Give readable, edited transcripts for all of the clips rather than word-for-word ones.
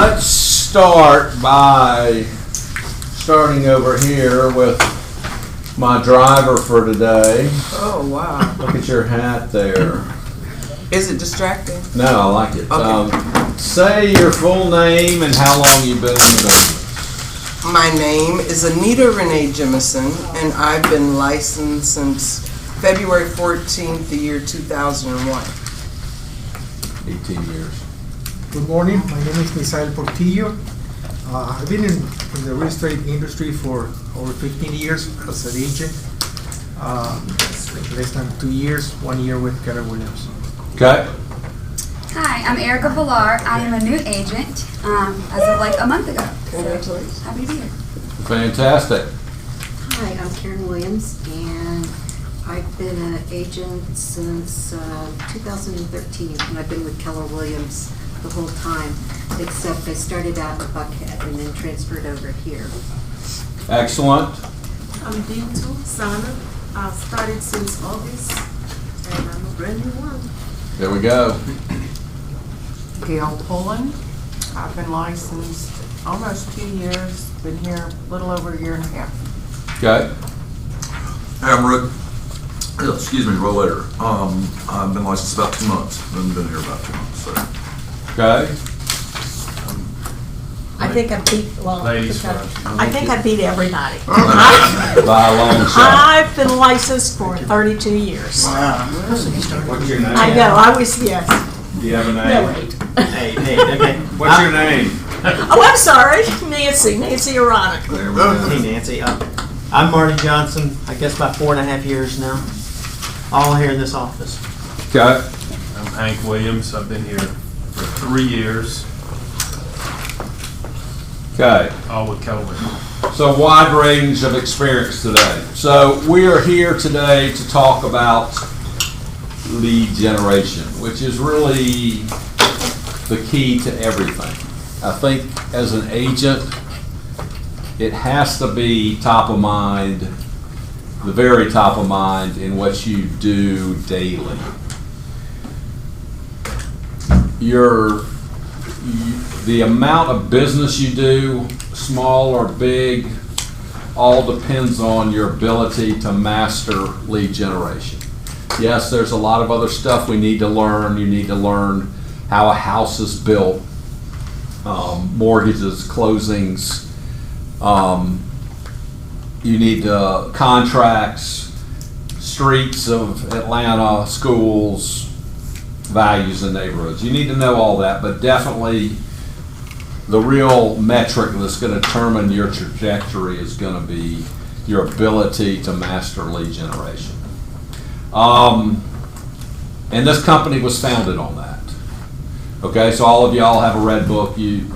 let's start by starting over here with my driver for today. Oh, wow. Look at your hat there. Is it distracting? No, I like it. Okay. Say your full name and how long you've been in the business. My name is Anita Renee Jemison, and I've been licensed since February 14th, the year 2001. 18 years. Good morning, my name is Misael Portillo. I've been in the real estate industry for over 15 years as an agent. Less than 2 years, 1 year with Keller Williams. Okay. Hi, I'm Erica Villar. I am a new agent as of like a month ago. Congratulations. Happy to be here. Fantastic. Hi, I'm Karen Williams, and I've been an agent since 2013, and I've been with Keller Williams the whole time, except I started out in Buckhead and then transferred over here. Excellent. I'm Dintu Sana. I started since August, and I'm a brand new one. There we go. Gail Pullen. I've been licensed almost 2 years, been here a little over a year and a half. Okay. Hey, I'm Rick. Rollator. I've been licensed about 2 months. I've been here about 2 months. So. Okay. I think I beat, well, Ladies I first. think I beat everybody. By a long shot. I've been licensed for 32 years. What's your name? I know, I was, yes. Do you have a No, name? wait. Okay. What's your name? Oh, I'm sorry, Nancy Aronica. There we go. Hey Nancy, I'm Marty Johnson, I guess about 4.5 years now, all here in this office. Okay. I'm Hank Williams. I've been here for 3 years, Okay. all with Keller Williams. So wide range of experience today. So we are here today to talk about lead generation, which is really the key to everything. I think as an agent, it has to be top of mind, the very top of mind in what you do daily. The amount of business you do, small or big, all depends on your ability to master lead generation. Yes, there's a lot of other stuff we need to learn. You need to learn how a house is built, mortgages, closings. You need contracts, streets of Atlanta, schools, values in neighborhoods. You need to know all that, but definitely the real metric that's going to determine your trajectory is going to be your ability to master lead generation. And this company was founded on that. Okay, so all of y'all have a red book. You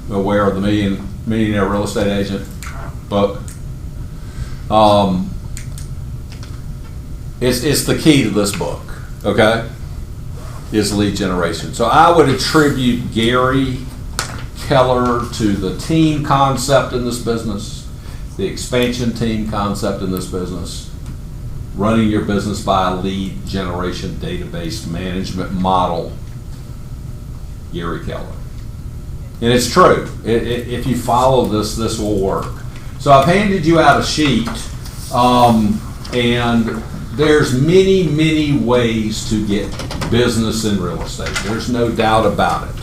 aware of the Millionaire Real Estate Agent book? It's the key to this book. Okay, is lead generation. So I would attribute Gary Keller to the team concept in this business, the expansion team concept in this business, running your business by a lead generation database management model, Gary Keller. And it's true. If you follow this, this will work. So I've handed you out a sheet, and there's many ways to get business in real estate. There's no doubt about it.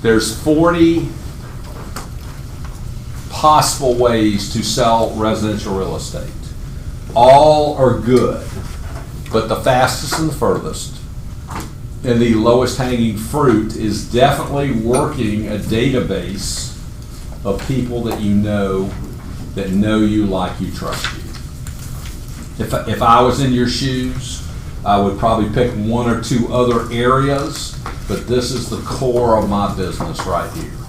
There's 40 possible ways to sell residential real estate. All are good, but the fastest and the furthest and the lowest hanging fruit is definitely working a database of people that you know you, like you, trust you. If I was in your shoes, I would probably pick 1 or 2 other areas, but this is the core of my business right here.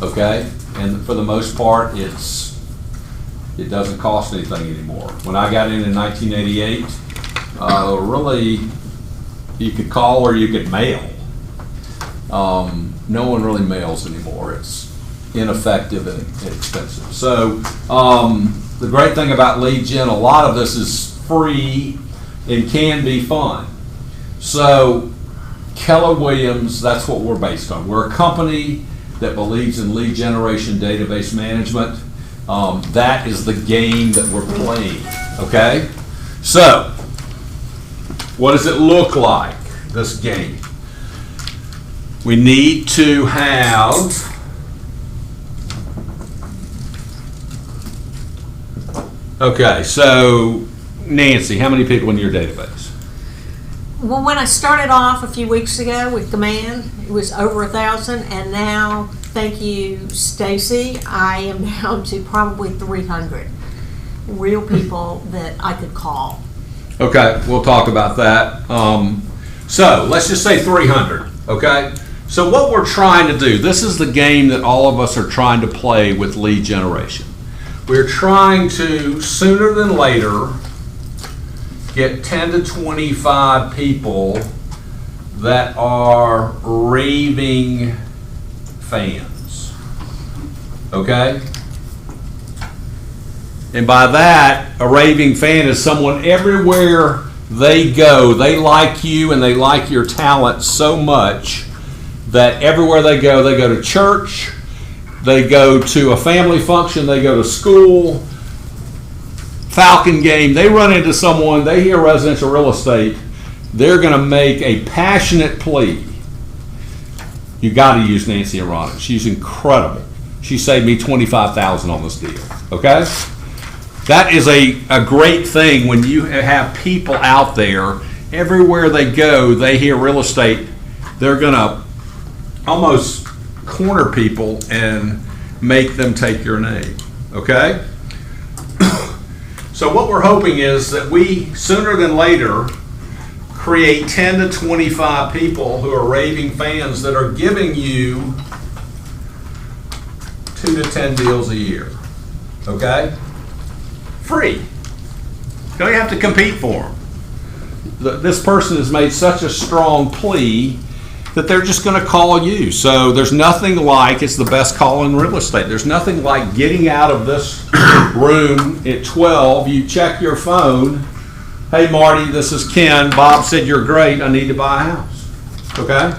Okay? And for the most part, it doesn't cost anything anymore. When I got in 1988, really, you could call or you could mail. No one really mails anymore. It's ineffective and expensive. So the great thing about lead gen, a lot of this is free and can be fun. So Keller Williams, that's what we're based on. We're a company that believes in lead generation database management. That is the game that we're playing, okay? So, what does it look like, this game? We need to have okay, so Nancy, how many people in your database? Well, when I started off a few weeks ago with Command, it was over 1,000, and now, thank you, Stacy, I am down to probably 300 real people that I could call. Okay, we'll talk about that. So let's just say 300, okay? So what we're trying to do, this is the game that all of us are trying to play with lead generation. We're trying to, sooner than later, get 10 to 25 people that are raving fans, okay? And by that, a raving fan is someone everywhere they go, they like you and they like your talent so much that everywhere they go to church, they go to a family function, they go to school, Falcon game, they run into someone, they hear residential real estate, they're going to make a passionate plea. You got to use Nancy Arana. She's incredible. She saved me $25,000 on this deal, okay? That is a great thing when you have people out there, everywhere they go, they hear real estate, they're going to almost corner people and make them take your name, okay? So what we're hoping is that we, sooner than later, create 10 to 25 people who are raving fans that are giving you 2 to 10 deals a year, okay? Free. You don't have to compete for them. This person has made such a strong plea that they're just going to call you. So there's nothing like, it's the best call in real estate. There's nothing like getting out of this room at 12, you check your phone, hey Marty, this is Ken, Bob said you're great, I need to buy a house. Okay?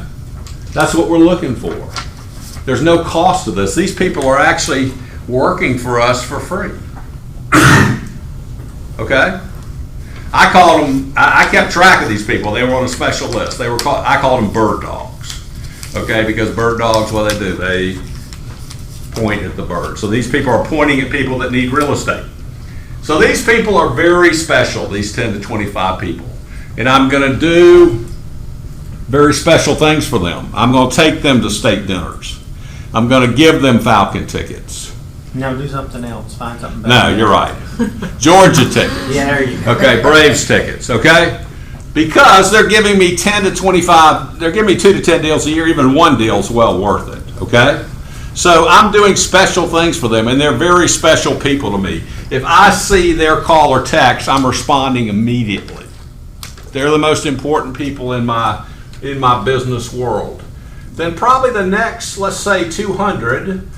That's what we're looking for. There's no cost to this. These people are actually working for us for free. Okay? I called them, I kept track of these people. They were on a special list. They were called, I called them bird dogs. Okay, because bird dogs, what they do, they point at the bird. So these people are pointing at people that need real estate. So these people are very special, these 10 to 25 people. And I'm going to do very special things for them. I'm going to take them to state dinners. I'm going to give them Falcon tickets. No, do something else. Find something better. No, you're right. Georgia tickets. Yeah, there you go. Okay, Braves tickets, okay? Because they're giving me 10 to 25, they're giving me 2 to 10 deals a year, even one deal is well worth it, okay? So I'm doing special things for them, and they're very special people to me. If I see their call or text, I'm responding immediately. They're the most important people in my business world. Then probably the next, let's say 200,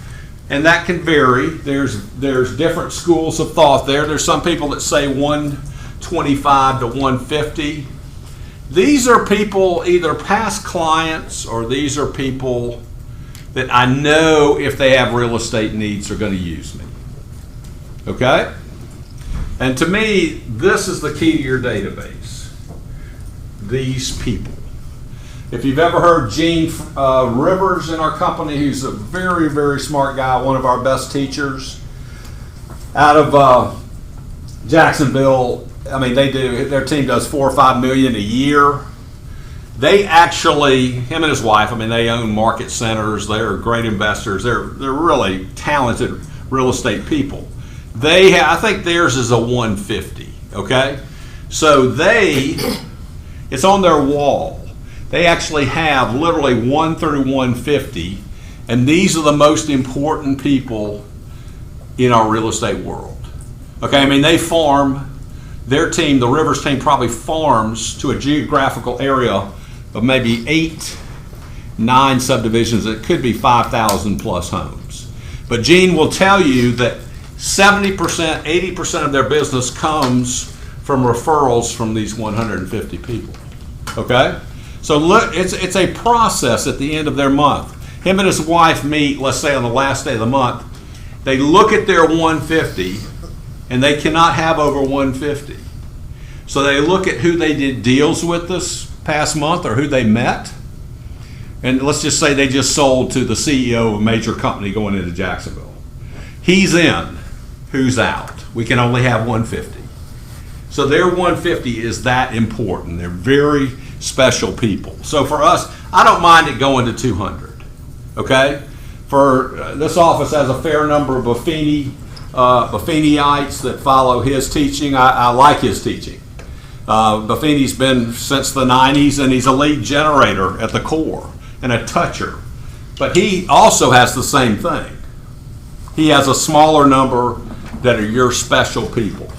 and that can vary. There's different schools of thought there. There's some people that say 125 to 150. These are people, either past clients, or these are people that I know if they have real estate needs are going to use me. Okay? And to me, this is the key to your database. These people. If you've ever heard Gene Rivers in our company, who's a very, very smart guy, one of our best teachers, out of Jacksonville, I mean, their team does $4 or $5 million a year. They actually, him and his wife, I mean, they own market centers. They're great investors. They're really talented real estate people. I think theirs is a 150, okay? So it's on their wall. They actually have literally 1 through 150, and these are the most important people in our real estate world. Okay, I mean, they farm, their team, the Rivers team, probably farms to a geographical area of maybe 8, 9 subdivisions. It could be 5,000 plus homes. But Gene will tell you that 70%, 80% of their business comes from referrals from these 150 people. Okay? So look, it's a process at the end of their month. Him and his wife meet, let's say on the last day of the month. They look at their 150, and they cannot have over 150. So they look at who they did deals with this past month or who they met. And let's just say they just sold to the CEO of a major company going into Jacksonville. He's in, who's out? We can only have 150. So their 150 is that important. They're very special people. So for us, I don't mind it going to 200, okay? For this office has a fair number of Buffiniites that follow his teaching. I like his teaching. Buffini's been since the 90s, and he's a lead generator at the core and a toucher. But he also has the same thing. He has a smaller number that are your special people.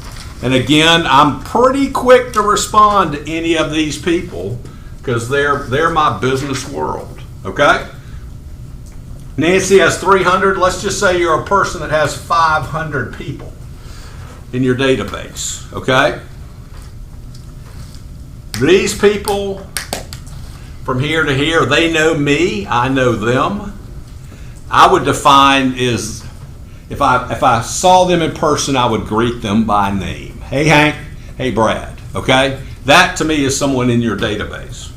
And again, I'm pretty quick to respond to any of these people because they're my business world, okay? Nancy has 300. Let's just say you're a person that has 500 people in your database, okay? These people from here to here, they know me, I know them. I would define is if I saw them in person, I would greet them by name. Hey Hank, hey Brad, okay? That to me is someone in your database,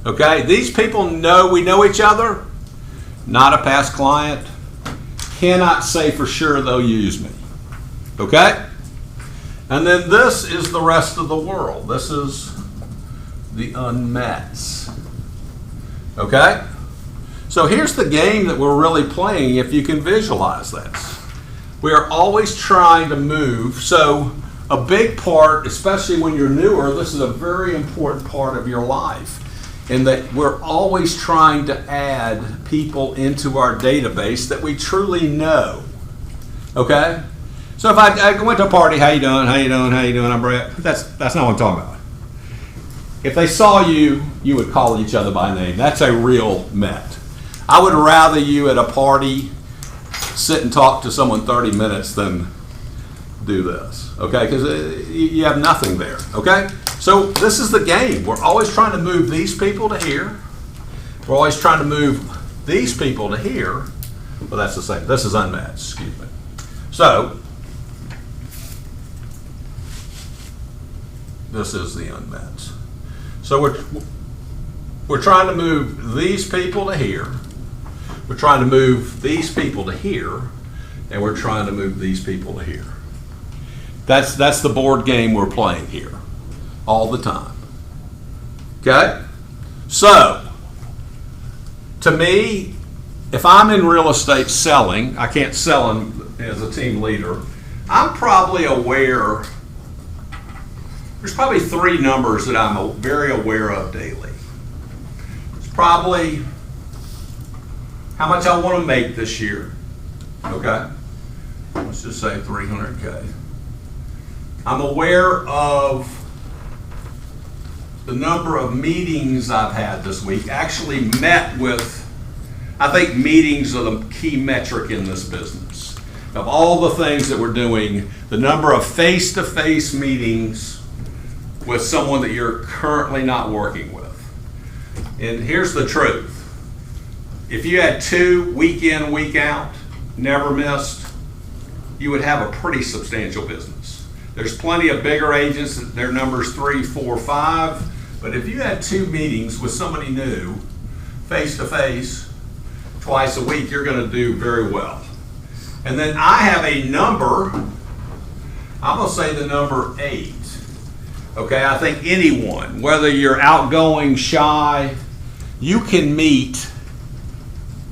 okay? These people know we know each other, not a past client, cannot say for sure they'll use me, okay? And then this is the rest of the world. This is the unmets, okay? So here's the game that we're really playing if you can visualize this. We are always trying to move. So a big part, especially when you're newer, this is a very important part of your life in that we're always trying to add people into our database that we truly know, okay? So if I went to a party, how you doing, how you doing, how you doing, I'm Brett, that's not what I'm talking about. If they saw you, you would call each other by name. That's a real met. I would rather you at a party sit and talk to someone 30 minutes than do this, okay? Because you have nothing there, okay? So this is the game. We're always trying to move these people to here. We're always trying to move these people to here. Well, that's the same. This is unmatched, excuse me. So this is the unmatched. So we're trying to move these people to here. We're trying to move these people to here, and we're trying to move these people to here. That's the board game we're playing here all the time. Okay? So, to me, if I'm in real estate selling, I can't sell as a team leader, I'm probably aware, there's probably 3 numbers that I'm very aware of daily. It's probably how much I want to make this year, okay? Let's just say 300K. I'm aware of the number of meetings I've had this week, actually met with, I think meetings are the key metric in this business. Of all the things that we're doing, the number of face-to-face meetings with someone that you're currently not working with. And here's the truth. If you had 2 week in, week out, never missed, you would have a pretty substantial business. There's plenty of bigger agents, their numbers 3, 4, 5, but if you had 2 meetings with somebody new, face to face, twice a week, you're gonna do very well. And then I have a number, I'm gonna say the number 8. Okay, I think anyone, whether you're outgoing, shy, you can meet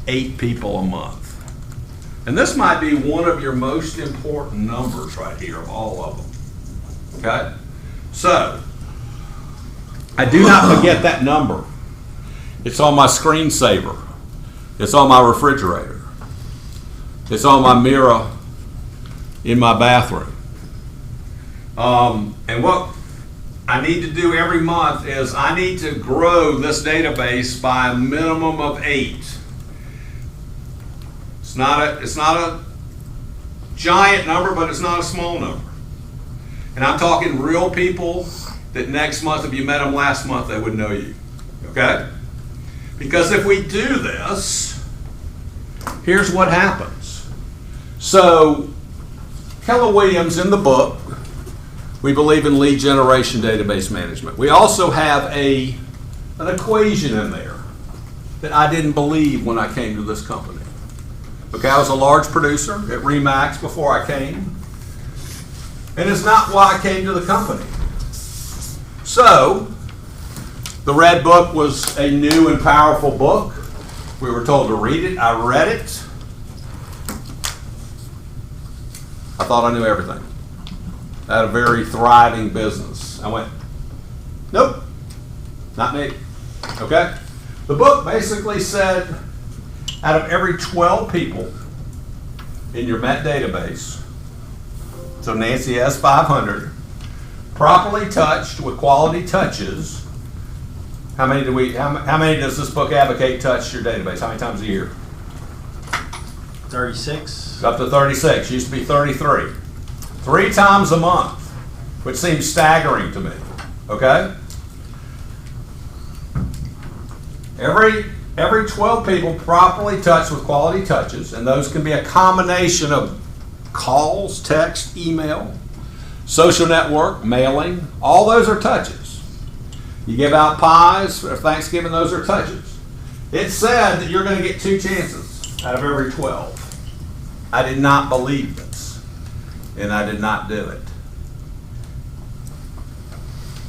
8 people a month. And this might be one of your most important numbers right here of all of them. Okay? So, I do not forget that number. It's on my screensaver. It's on my refrigerator. It's on my mirror in my bathroom. And what I need to do every month is I need to grow this database by a minimum of 8. It's not a giant number, but it's not a small number. And I'm talking real people that next month, if you met them last month, they would know you. okay? Because if we do this, here's what happens. So, Keller Williams in the book, we believe in lead generation database management. We also have an equation in there that I didn't believe when I came to this company. Okay, I was a large producer at Remax before I came. And it's not why I came to the company. So, the Red Book was a new and powerful book. We were told to read it. I read it. I thought I knew everything. I had a very thriving business. I went, nope, not me. Okay? The book basically said, out of every 12 people in your Met database, so Nancy has 500, properly touched with quality touches. How many does this book advocate touch your database? How many times a year? 36. Up to 36. Used to be 33. 3 times a month, which seems staggering to me. Okay? Every 12 people properly touched with quality touches, and those can be a combination of calls, text, email, social network, mailing. All those are touches. You give out pies for Thanksgiving, those are touches. It said that you're going to get 2 chances out of every 12. I did not believe this, and I did not do it.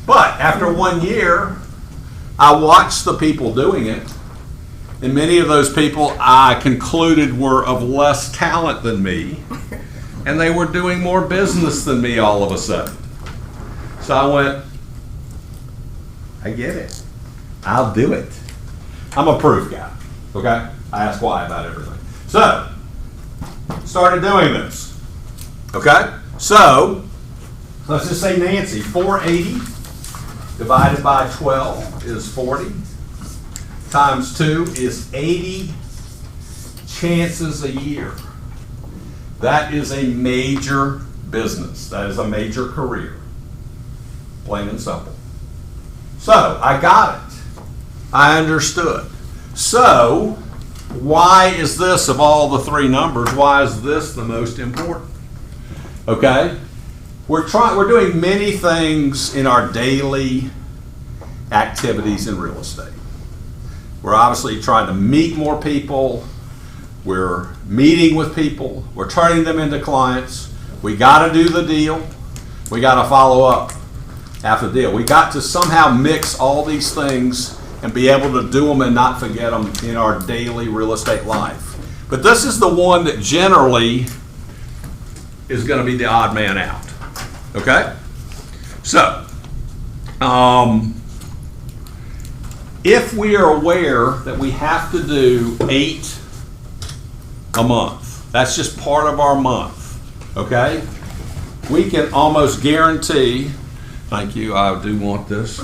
But after 1 year, I watched the people doing it, and many of those people I concluded were of less talent than me, and they were doing more business than me all of a sudden. So I went, I get it. I'll do it. I'm a proof guy, okay? I ask why about everything. So, started doing this, okay? So, let's just say Nancy, 480 divided by 12 is 40, times 2 is 80 chances a year. That is a major business. That is a major career, plain and simple. So, I got it. I understood. So, why is this, of all the 3 numbers, why is this the most important? Okay? We're doing many things in our daily activities in real estate. We're obviously trying to meet more people. We're meeting with people. We're turning them into clients. We got to do the deal. We got to follow up after the deal. We got to somehow mix all these things and be able to do them and not forget them in our daily real estate life. But this is the one that generally is going to be the odd man out. Okay? So, if we are aware that we have to do 8 a month, that's just part of our month, okay? We can almost guarantee, thank you, I do want this.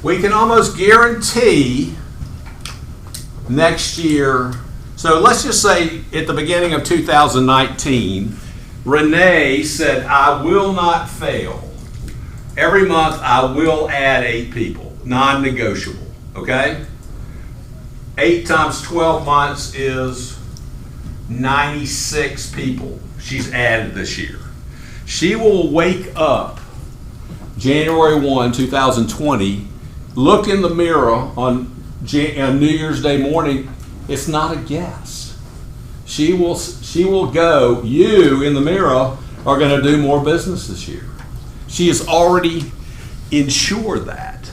We can almost guarantee next year, so let's just say at the beginning of 2019, Renee said, I will not fail. Every month I will add 8 people, non-negotiable, okay? 8 times 12 months is 96 people she's added this year. She will wake up January 1, 2020, look in the mirror on New Year's Day morning. It's not a guess. She will go, you in the mirror are going to do more business this year. She has already ensured that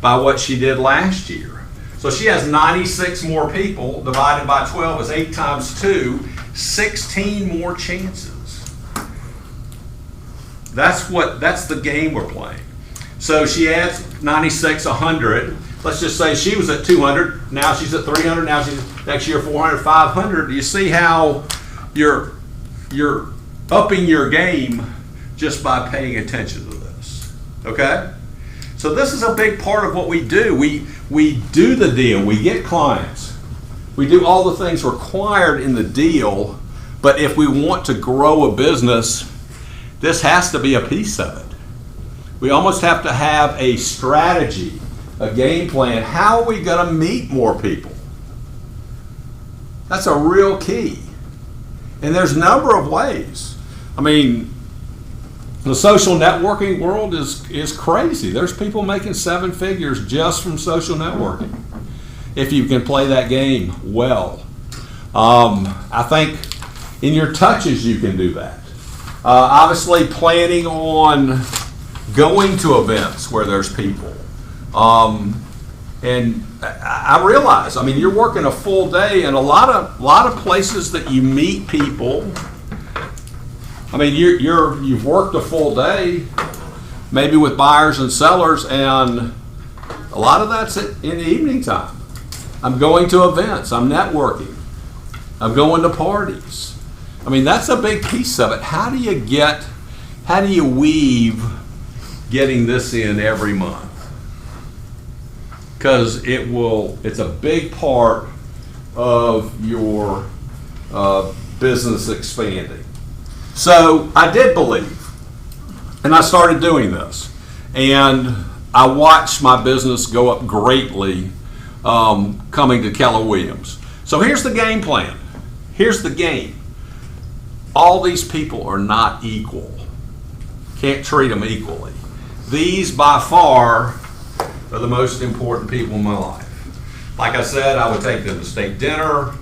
by what she did last year. So she has 96 more people, divided by 12 is 8 times 2, 16 more chances. That's the game we're playing. So she adds 96, 100. Let's just say she was at 200, now she's at 300, now she's next year 400, 500. Do you see how you're upping your game just by paying attention to this? Okay? So this is a big part of what we do. We do the deal, we get clients, we do all the things required in the deal, but if we want to grow a business, this has to be a piece of it. We almost have to have a strategy, a game plan. How are we going to meet more people? That's a real key. And there's a number of ways. I mean, the social networking world is crazy. There's people making 7 figures just from social networking, if you can play that game well. I think in your touches you can do that. Obviously planning on going to events where there's people. And I realize, I mean, you're working a full day, and a lot of places that you meet people. I mean, you've worked a full day, maybe with buyers and sellers, and a lot of that's in the evening time. I'm going to events. I'm networking. I'm going to parties. I mean, that's a big piece of it. How do you weave getting this in every month? Because it's a big part of your business expanding. So I did believe, and I started doing this, and I watched my business go up greatly coming to Keller Williams. So here's the game plan. Here's the game. All these people are not equal. Can't treat them equally. These by far are the most important people in my life. Like I said, I would take them to steak dinner,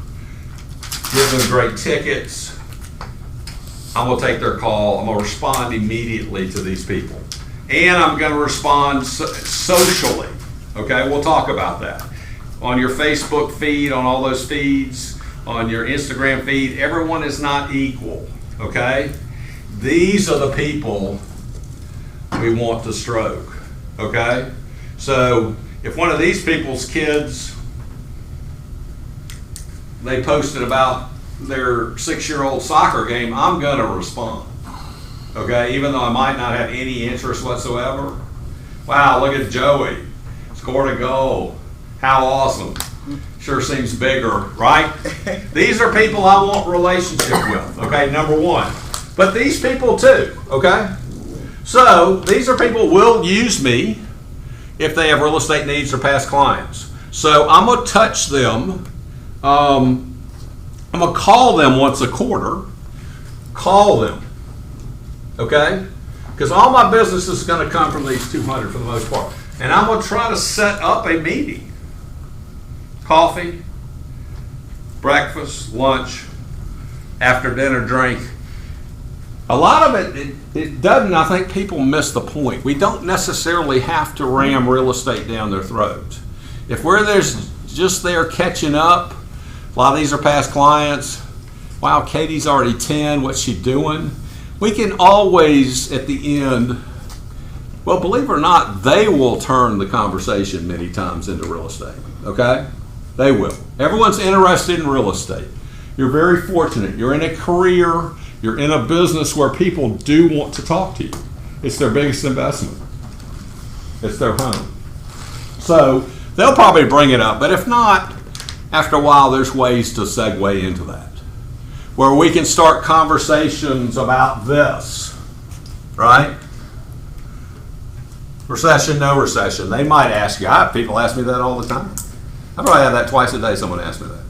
give them great tickets. I'm going to take their call. I'm going to respond immediately to these people. And I'm going to respond socially. Okay, we'll talk about that. On your Facebook feed, on all those feeds, on your Instagram feed, everyone is not equal. Okay? These are the people we want to stroke. Okay? So if one of these people's kids, they posted about their 6-year-old soccer game, I'm going to respond. Okay? Even though I might not have any interest whatsoever. Wow, look at Joey. Scored a goal. How awesome. Sure seems bigger, right? These are people I want relationship with, okay, number one. But these people too, okay? So these are people who will use me if they have real estate needs or past clients. So I'm going to touch them. I'm going to call them once a quarter. Call them, okay? Because all my business is going to come from these 200 for the most part. And I'm going to try to set up a meeting. Coffee, breakfast, lunch, after dinner drink. A lot of it doesn't, I think people miss the point. We don't necessarily have to ram real estate down their throat. If we're there's just there catching up, a lot of these are past clients. Wow, Katie's already 10, what's she doing? We can always, at the end, well, believe it or not, they will turn the conversation many times into real estate, okay? They will. Everyone's interested in real estate. You're very fortunate. You're in a career, you're in a business where people do want to talk to you. It's their biggest investment. It's their home. So they'll probably bring it up, but if not, after a while, there's ways to segue into that, where we can start conversations about this, right? Recession, no recession. They might ask you. People ask me that all the time. I probably have that twice a day, someone asks me that.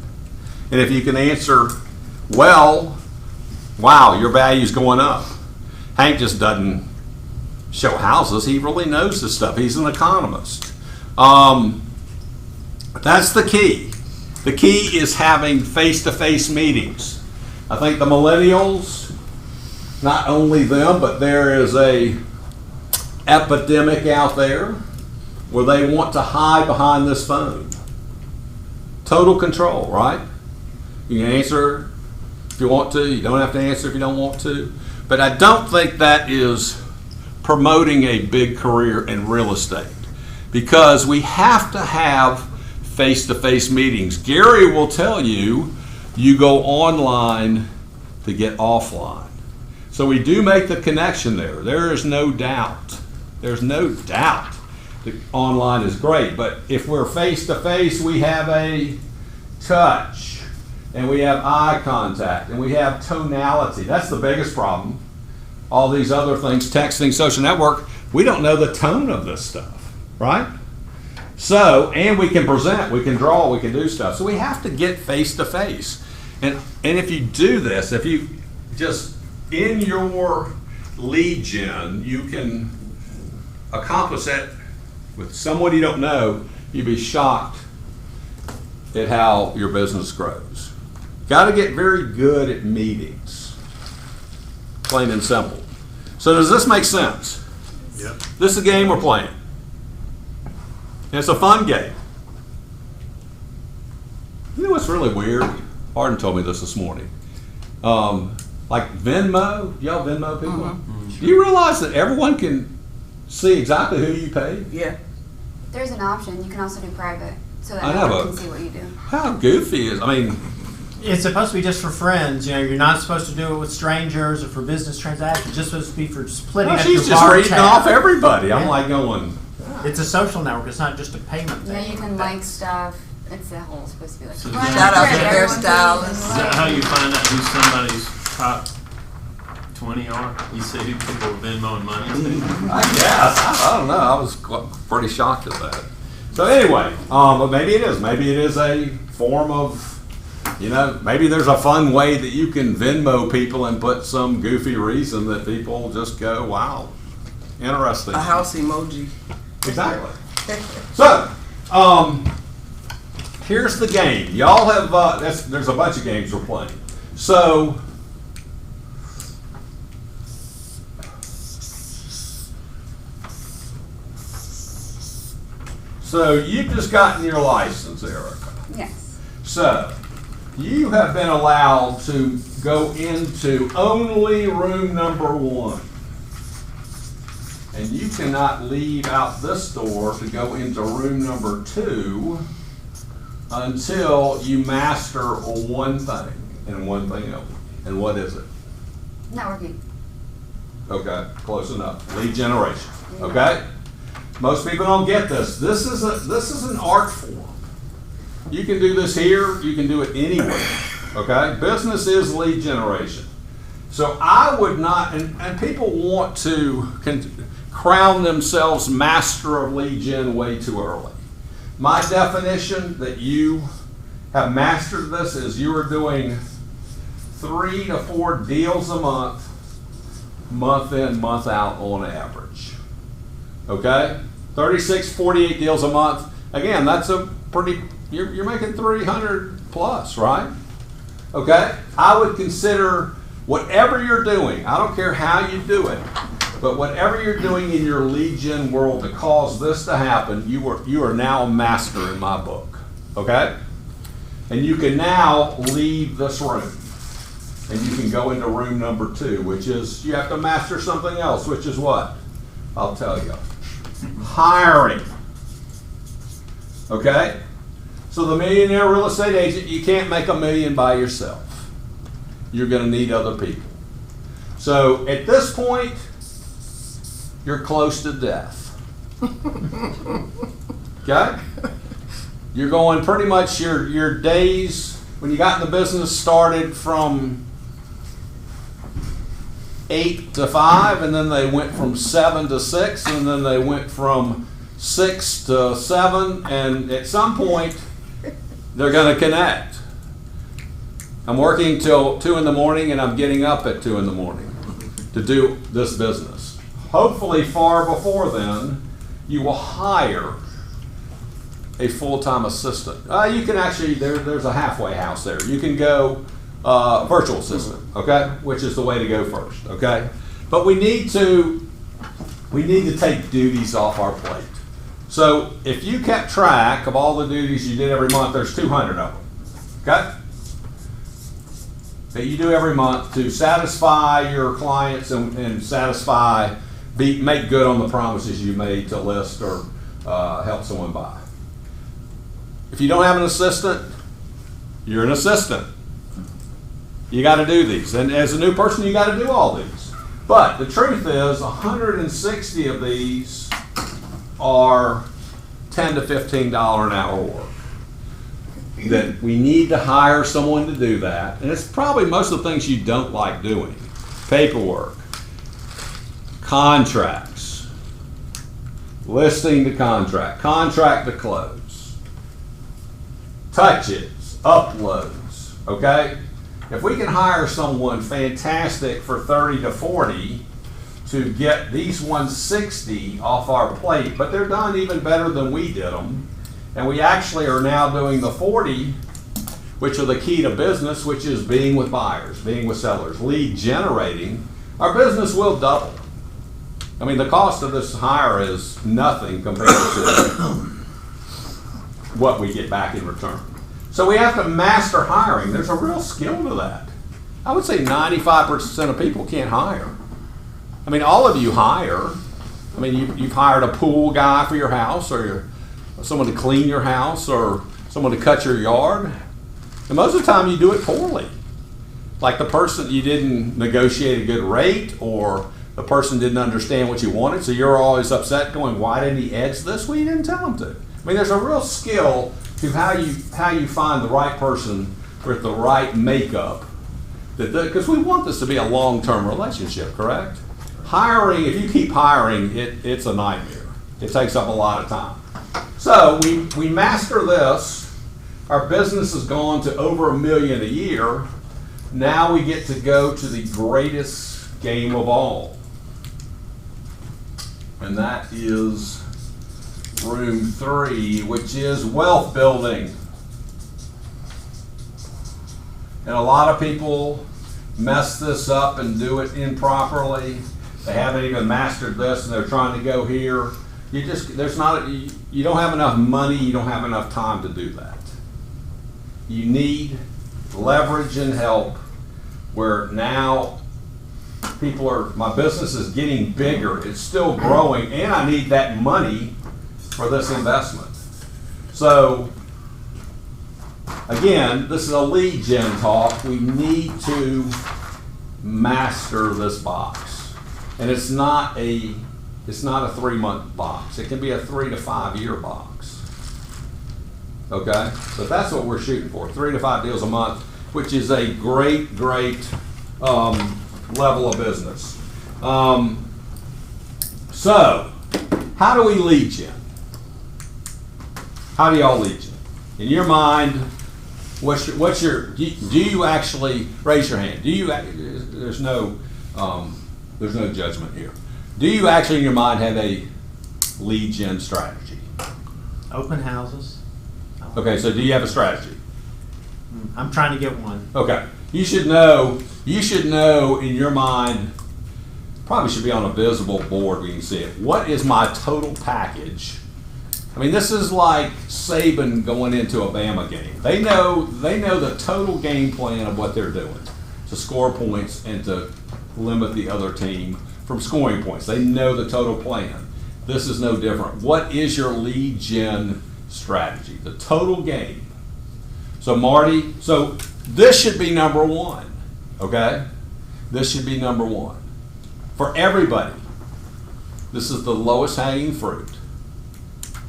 And if you can answer, well, wow, your value's going up. Hank just doesn't show houses. He really knows this stuff. He's an economist. That's the key. The key is having face-to-face meetings. I think the millennials, not only them, but there is a epidemic out there where they want to hide behind this phone. Total control, right? You can answer if you want to. You don't have to answer if you don't want to. But I don't think that is promoting a big career in real estate, because we have to have face-to-face meetings. Gary will tell you, you go online to get offline. So we do make the connection there. There is no doubt. There's no doubt that online is great. But if we're face-to-face, we have a touch, and we have eye contact, and we have tonality. That's the biggest problem. All these other things, texting, social network, We don't know the tone of this stuff, right? So, and we can present, we can draw, we can do stuff. So we have to get face to face. And if you do this, if you just, in your lead gen, you can accomplish that with someone you don't know, you'd be shocked at how your business grows. Got to get very good at meetings, plain and simple. So does this make sense? Yep. This is a game we're playing. And it's a fun game. You know what's really weird? Arden told me this morning. Like Venmo, y'all Venmo people? Do you realize that everyone can see exactly who you pay? Yeah. There's an option. You can also do private, so that I no know, one but- can see what you do. How goofy is, I mean, It's supposed to be just for friends. You know, you're not supposed to do it with strangers or for business transactions. It's just supposed to be for splitting well, up your she's just bar reading tab. off everybody. I'm Yeah. like going, It's a social network. It's not just a payment Yeah, thing. you can like stuff. It's a whole supposed to be like. So Well, I'm shout not out sure to everyone can hairstylists. Is that how you find out who somebody's top 20 are? You see who people are Venmoing money to? I guess. I don't know. I was pretty shocked at that. So anyway, but maybe it is. Maybe it is a form of, you know, maybe there's a fun way that you can Venmo people and put some goofy reason that people just go, wow, interesting. A house emoji. Exactly. So, here's the game. Y'all have, there's a bunch of games we're playing. So, you've just gotten your license, Erica. Yes. So, you have been allowed to go into only room number 1. And you cannot leave out this door to go into room number 2 until you master one thing and one thing only. And what is it? Networking. Okay, close enough. Lead generation. Okay? Most people don't get this. This is an art form. You can do this here, you can do it anywhere. Okay? Business is lead generation. So I would not, and people want to crown themselves master of lead gen way too early. My definition that you have mastered this is you are doing 3 to 4 deals a month in, month out on average. Okay? 36, 48 deals a month. Again, that's a pretty, you're making 300 plus, right? Okay? I would consider whatever you're doing, I don't care how you do it, but whatever you're doing in your lead gen world to cause this to happen, you are now a master in my book. Okay? And you can now leave this room. And you can go into room number 2, which is, you have to master something else, which is what? I'll tell you. Hiring. Okay? So the millionaire real estate agent, you can't make $1 million by yourself. You're going to need other people. So at this point, you're close to death. Okay? You're going pretty much your days, when you got in the business, started from 8 to 5, and then they went from 7 to 6, and then they went from 6 to 7, and at some point, they're going to connect. I'm working till 2 in the morning, and I'm getting up at 2 in the morning to do this business. Hopefully, far before then, you will hire a full-time assistant. You can actually, there's a halfway house there. You can go virtual assistant, okay, which is the way to go first, okay? But we need to take duties off our plate. So if you kept track of all the duties you did every month, there's 200 of them, okay? That you do every month to satisfy your clients and make good on the promises you made to list or help someone buy. If you don't have an assistant, you're an assistant. You got to do these. And as a new person, you got to do all these. But the truth is, 160 of these are $10 to $15 an hour work. That we need to hire someone to do that. And it's probably most of the things you don't like doing. Paperwork, contracts, listing to contract, contract to close, touches, uploads, okay? If we can hire someone fantastic for 30 to 40 to get these 160 off our plate, but they're done even better than we did them, and we actually are now doing the 40, which are the key to business, which is being with buyers, being with sellers, lead generating, our business will double. I mean, the cost of this hire is nothing compared to what we get back in return. So we have to master hiring. There's a real skill to that. I would say 95% of people can't hire. I mean, all of you hire. I mean, you've hired a pool guy for your house, or someone to clean your house, or someone to cut your yard. And most of the time you do it poorly. Like the person, you didn't negotiate a good rate, or the person didn't understand what you wanted, so you're always upset going, why didn't he edge this? Well, you didn't tell him to. I mean, there's a real skill to how you find the right person with the right makeup. Because we want this to be a long-term relationship, correct? Hiring, if you keep hiring, it's a nightmare. It takes up a lot of time. So we master this. Our business has gone to over $1 million a year. Now we get to go to the greatest game of all. And that is room 3, which is wealth building. And a lot of people mess this up and do it improperly. They haven't even mastered this, and they're trying to go here. You don't have enough money, you don't have enough time to do that. You need leverage and help, where now my business is getting bigger, it's still growing, and I need that money for this investment. So, again, this is a lead gen talk. We need to master this box. And it's not a 3-month box. It can be a 3 to 5 year box. Okay? But that's what we're shooting for, 3 to 5 deals a month, which is a great level of business. So, how do we lead gen? How do y'all lead gen? In your mind, do you actually, raise your hand, there's no judgment here. Do you actually in your mind have a lead gen strategy? Open houses. Okay, so do you have a strategy? I'm trying to get one. Okay. You should know in your mind, probably should be on a visible board where you can see it. What is my total package? I mean, this is like Saban going into a Bama game. They know the total game plan of what they're doing to score points and to limit the other team from scoring points. They know the total plan. This is no different. What is your lead gen strategy? The total game. So Marty, this should be number 1, okay? This should be number 1. For everybody, this is the lowest hanging fruit.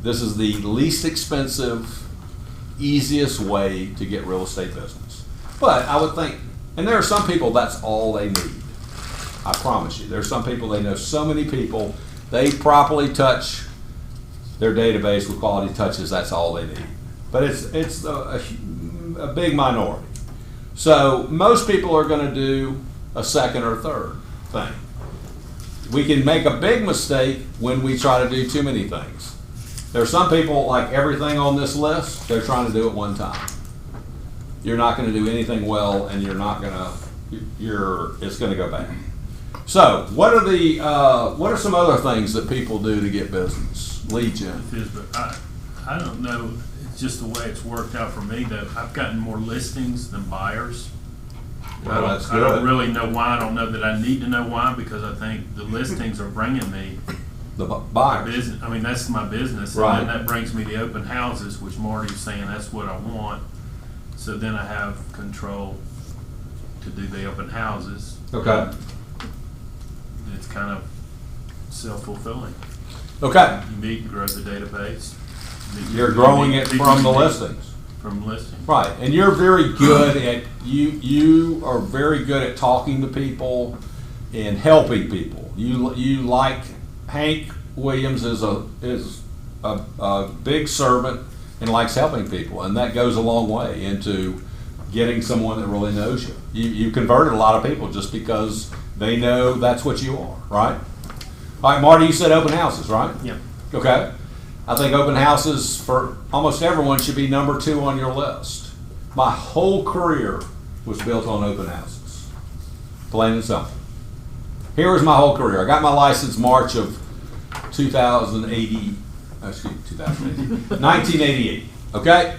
This is the least expensive, easiest way to get real estate business. But I would think, and there are some people that's all they need. I promise you. There's some people, they know so many people, they properly touch their database with quality touches, that's all they need. But it's a big minority. So most people are going to do a second or third thing. We can make a big mistake when we try to do too many things. There are some people, like everything on this list, they're trying to do it one time. You're not going to do anything well, and it's going to go bad. So, what are some other things that people do to get business? Lead gen. I don't know. It's just the way it's worked out for me that I've gotten more listings than buyers. Well, that's good. I don't really know why. I don't know that I need to know why, because I think the listings are bringing me the buyers. business. I mean, that's my business. Right. And then that brings me the open houses, which Marty's saying that's what I want. So then I have control to do the open houses. Okay. It's kind of self-fulfilling. Okay. You meet and grow the database. You're growing it from the listings. From listings. Right, and you're very good at, you are very good at talking to people and helping people. You like, Hank Williams is a big servant and likes helping people, and that goes a long way into getting someone that really knows you. You converted a lot of people just because they know that's what you are, right? All right, Marty, you said open houses, right? Yeah. Okay. I think open houses for almost everyone should be number 2 on your list. My whole career was built on open houses, plain and simple. Here was my whole career. I got my license March of 1988. Okay?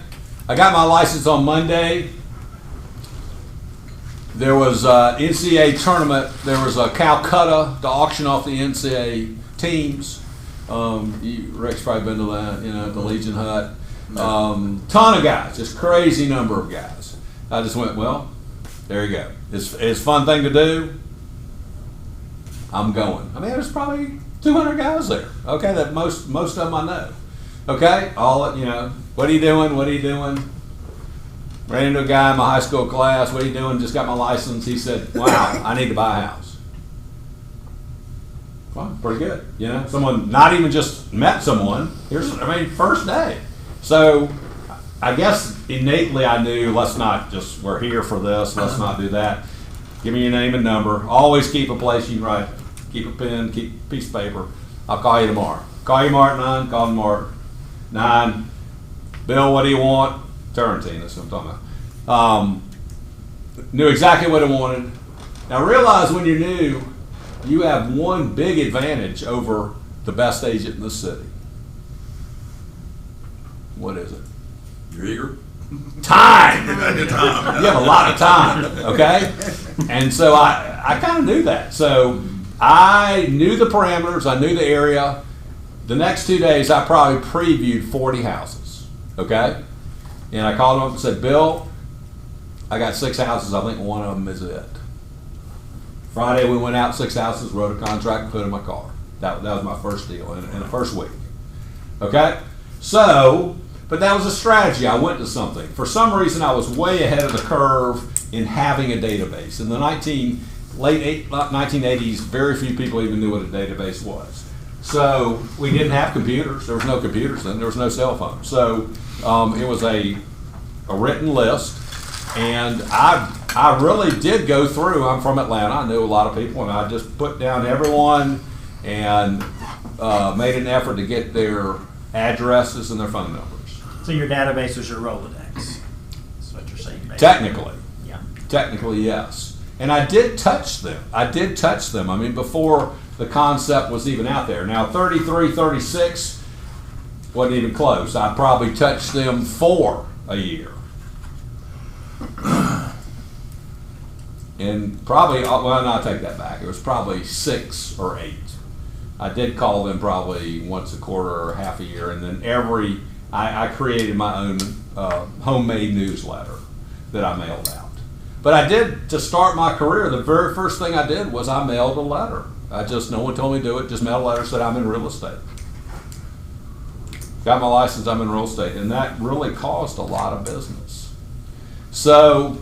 I got my license on Monday. There was an NCAA tournament. There was a Calcutta to auction off the NCAA teams. Rick's probably been to that, the Legion Hut. Ton of guys, just crazy number of guys. I just went, well, there you go. It's a fun thing to do. I'm going. I mean, there's probably 200 guys there. Okay, that most of them I know. Okay, what are you doing? What are you doing? Ran into a guy in my high school class. What are you doing? Just got my license. He said, wow, I need to buy a house. Well, pretty good. Someone not even just met someone. First day. So I guess innately I knew, we're here for this. Let's not do that. Give me your name and number. Always keep a place you can write. Keep a pen, keep a piece of paper. I'll call you tomorrow. Call you tomorrow at 9. Call tomorrow at 9. Bill, what do you want? Turrentine, that's what I'm talking about. Knew exactly what I wanted. Now realize when you're new, you have one big advantage over the best agent in the city. What is it? You're eager? Time! You have a lot of time, okay? And so I kind of knew that. So I knew the parameters, I knew the area. The next 2 days, I probably previewed 40 houses, okay? And I called him up and said, Bill, I got 6 houses. I think one of them is it. Friday, we went out 6 houses, wrote a contract, put it in my car. That was my first deal in the first week. Okay? So, but that was a strategy. I went to something. For some reason, I was way ahead of the curve in having a database. In the late 1980s, very few people even knew what a database was. So we didn't have computers. There was no computers then. There was no cell phone. So it was a written list, and I really did go through. I'm from Atlanta. I knew a lot of people, and I just put down everyone and made an effort to get their addresses and their phone numbers. So your database was your Rolodex. That's what you're saying, basically. Technically, yes. And I did touch them. I mean, before the concept was even out there. Now, 33, 36 wasn't even close. I probably touched them 4 a year. And probably, well, no, I'll take that back. It was probably 6 or 8. I did call them probably once a quarter or half a year, and then I created my own homemade newsletter that I mailed out. But I did, to start my career, the very first thing I did was I mailed a letter. No one told me to do it, just mailed a letter, said I'm in real estate. Got my license, I'm in real estate, and that really caused a lot of business. So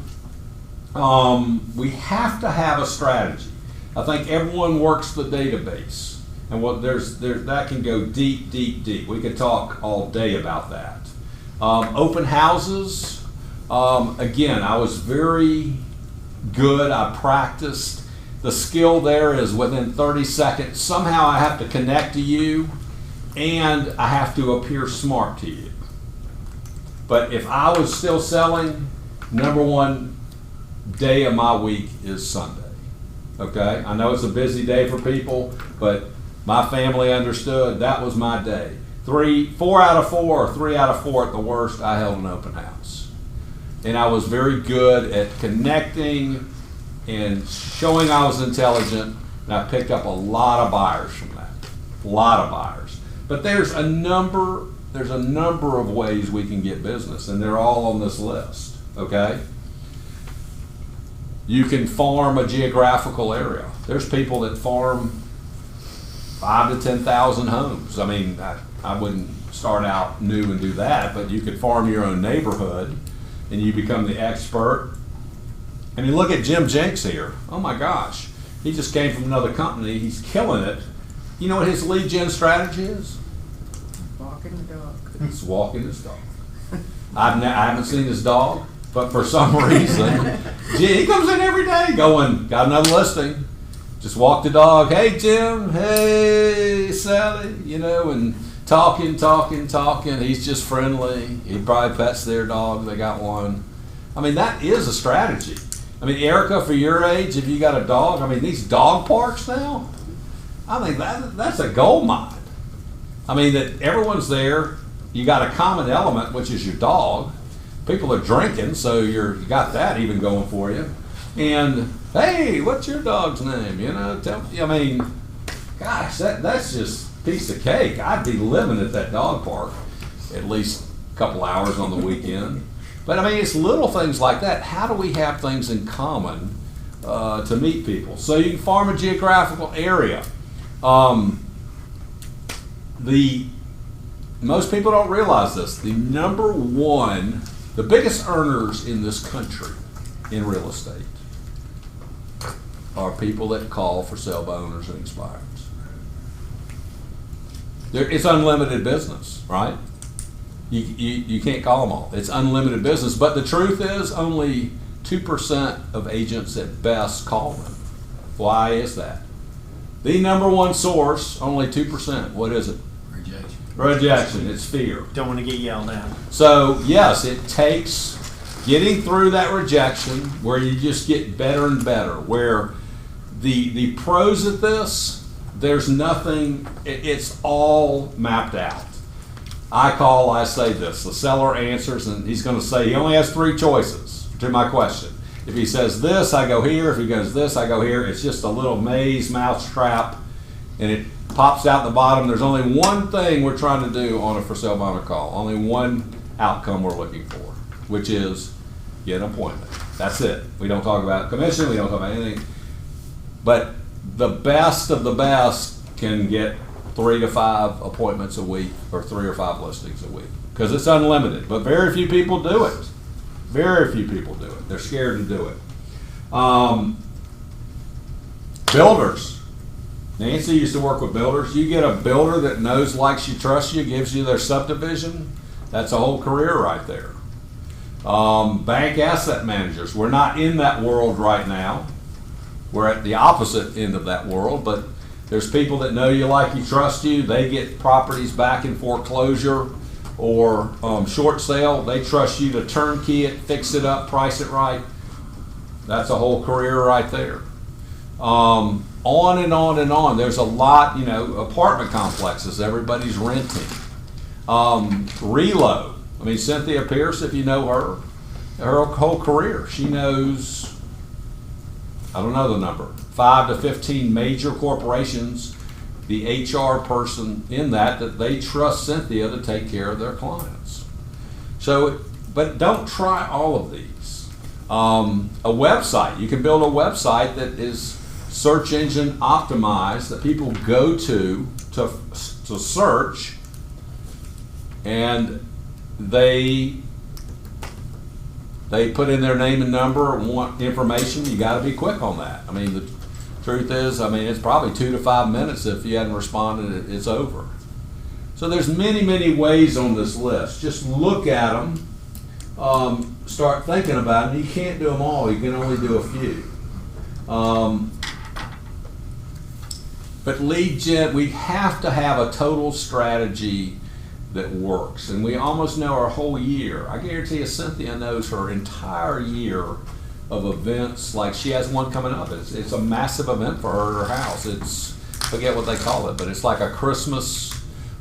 we have to have a strategy. I think everyone works the database, and that can go deep, deep, deep. We could talk all day about that. Open houses, again, I was very good. I practiced. The skill there is within 30 seconds. Somehow I have to connect to you, and I have to appear smart to you. But if I was still selling, number one day of my week is Sunday. Okay? I know it's a busy day for people, but my family understood that was my day. 4 out of 4 or 3 out of 4 at the worst, I held an open house. And I was very good at connecting and showing I was intelligent, and I picked up a lot of buyers from that. A lot of buyers. But there's a number of ways we can get business, and they're all on this list, okay? You can farm a geographical area. There's people that farm 5,000 to 10,000 homes. I mean, I wouldn't start out new and do that, but you could farm your own neighborhood, and you become the expert. And you look at Jim Jenks here. Oh my gosh, he just came from another company. He's killing it, You know what his lead gen strategy is? Walking the dog. He's walking his dog. I haven't seen his dog, but for some reason, gee, he comes in every day going, got another listing. Just walk the dog. Hey, Jim. Hey, Sally. You know, and talking. He's just friendly. He probably pets their dog. They got one. I mean, that is a strategy. I mean, Erica, for your age, if you got a dog, I mean, these dog parks now, I think that's a gold mine. I mean, that everyone's there. You got a common element, which is your dog. People are drinking, so you got that even going for you. And hey, what's your dog's name? You know, I mean, gosh, that's just a piece of cake. I'd be living at that dog park at least a couple hours on the weekend. But I mean, it's little things like that. How do we have things in common to meet people? So you can farm a geographical area. Most people don't realize this. The biggest earners in this country in real estate are people that call for sale by owners and expireds. It's unlimited business, right? You can't call them all. It's unlimited business, but the truth is only 2% of agents at best call them. Why is that? The number one source, only 2%. What is it? Rejection. It's fear. Don't want to get yelled at. So yes, it takes getting through that rejection where you just get better and better. Where the pros at this, there's nothing. It's all mapped out. I say this. The seller answers, and he's going to say he only has 3 choices to my question. If he says this, I go here. If he goes this, I go here. It's just a little maze mouse trap, and it pops out the bottom. There's only one thing we're trying to do on a for sale by owner call. Only one outcome we're looking for, which is get an appointment. That's it. We don't talk about commission. We don't talk about anything. But the best of the best can get 3 to 5 appointments a week or 3 or 5 listings a week because it's unlimited. But very few people do it. Very few people do it. They're scared to do it. Builders. Nancy used to work with builders. You get a builder that knows, likes you, trusts you, gives you their subdivision. That's a whole career right there. Bank asset managers. We're not in that world right now. We're at the opposite end of that world, but there's people that know you, like you, trust you. They get properties back in foreclosure or short sale. They trust you to turnkey it, fix it up, price it right. That's a whole career right there. On and on and on. There's a lot, apartment complexes, everybody's renting. Relo. I mean, Cynthia Pierce, if you know her whole career, she knows, I don't know the number, 5 to 15 major corporations, the HR person in that they trust Cynthia to take care of their clients. So, but don't try all of these. A website, you can build a website that is search engine optimized that people go to search, and they put in their name and number and want information. You got to be quick on that. I mean, the truth is, it's probably 2 to 5 minutes. If you hadn't responded, it's over. So there's many ways on this list. Just look at them, start thinking about them. You can't do them all. You can only do a few. But lead gen, we have to have a total strategy that works. And we almost know our whole year. I guarantee you Cynthia knows her entire year of events. Like she has one coming up. It's a massive event for her at her house. It's, forget what they call it, but it's like a Christmas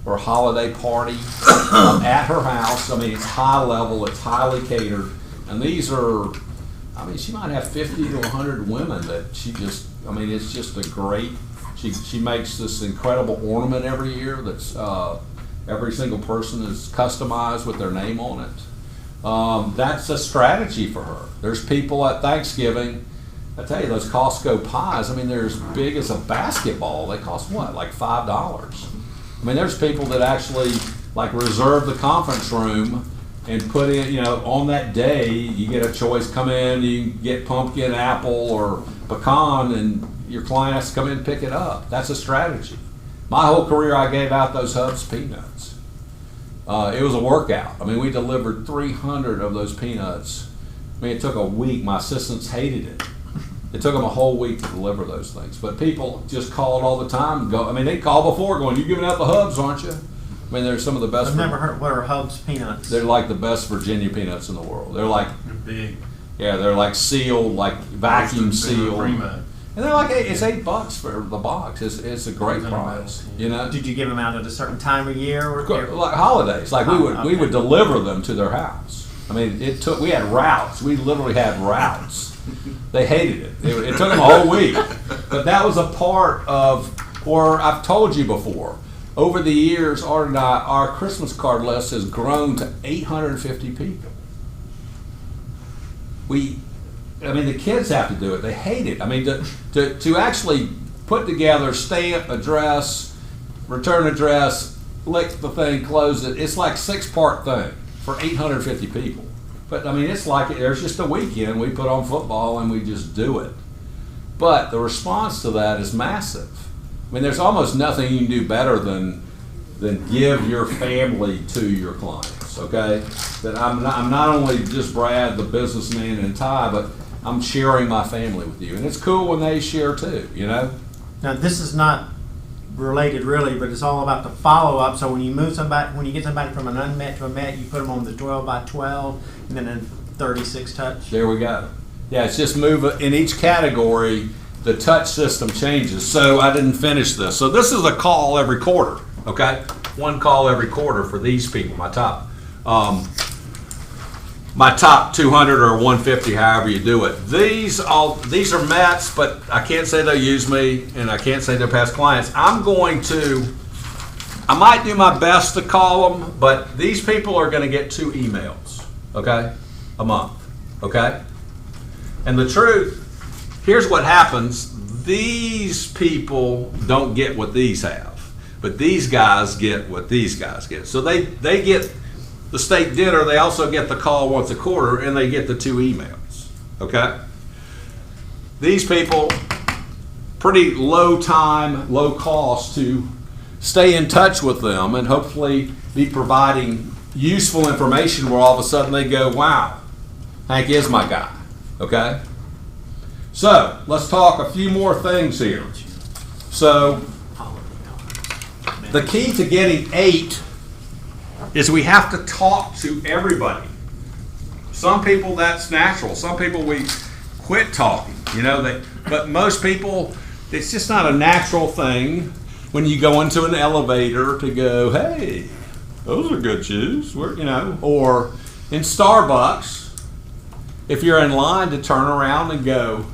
or holiday party at her house. I mean, it's high level, it's highly catered. And these are, she might have 50 to 100 women that she just, it's just a great, she makes this incredible ornament every year that's, every single person is customized with their name on it. That's a strategy for her. There's people at Thanksgiving, I tell you, those Costco pies, they're as big as a basketball. They cost what, like $5? There's people that actually reserve the conference room and put in, on that day, you get a choice, come in, you can get pumpkin, apple, or pecan, and your client has to come in and pick it up. That's a strategy. My whole career, I gave out those Hubs peanuts. It was a workout. I mean, we delivered 300 of those peanuts. I mean, it took a week. My assistants hated it. It took them a whole week to deliver those things. But people just called all the time. They called before going, "You're giving out the Hubs, aren't you?" I mean, they're some of the best. I've never heard, what are Hubs peanuts? They're like the best Virginia peanuts in the world. They're like, They're big. yeah, they're like sealed, like vacuum They're sealed. Primo. And they're like, it's $8 for the box. It's a great price, you know. Did you give them out at a certain time of year? Or Like holidays, like we would Okay. deliver them to their house. I mean, we had routes. We literally had routes. They hated it. It took them a whole week. But that was a part of, or I've told you before, over the years, our Christmas card list has grown to 850 people. The kids have to do it. They hate it. I mean, to actually put together stamp, address, return address, lick the thing, close it, it's like 6-part thing for 850 people. But I mean, it's like there's just a weekend, we put on football and we just do it. But the response to that is massive. I mean, there's almost nothing you can do better than give your family to your clients, okay? That I'm not only just Brad, the businessman, and Ty, but I'm sharing my family with you. And it's cool when they share too, you know? Now, this is not related really, but it's all about the follow-up. So when you get somebody from an unmet to a met, you put them on the 12 by 12 and then a 36 touch. There we go. Yeah, it's just move in each category, the touch system changes. So I didn't finish this. So this is a call every quarter, okay? One call every quarter for these people, my top 200 or 150, however you do it. These are Mets, but I can't say they'll use me, and I can't say they're past clients. I might do my best to call them, but these people are going to get 2 emails, okay, a month, okay? And the truth, here's what happens. These people don't get what these have, but these guys get what these guys get. So they get the steak dinner, they also get the call once a quarter, and they get the 2 emails, okay? These people, pretty low time, low cost to stay in touch with them and hopefully be providing useful information where all of a sudden they go, wow, Hank is my guy, okay? So, let's talk a few more things here. So, the key to getting 8 is we have to talk to everybody. Some people that's natural. Some people we quit talking, but most people, it's just not a natural thing when you go into an elevator to go, hey, those are good shoes, or in Starbucks, if you're in line to turn around and go,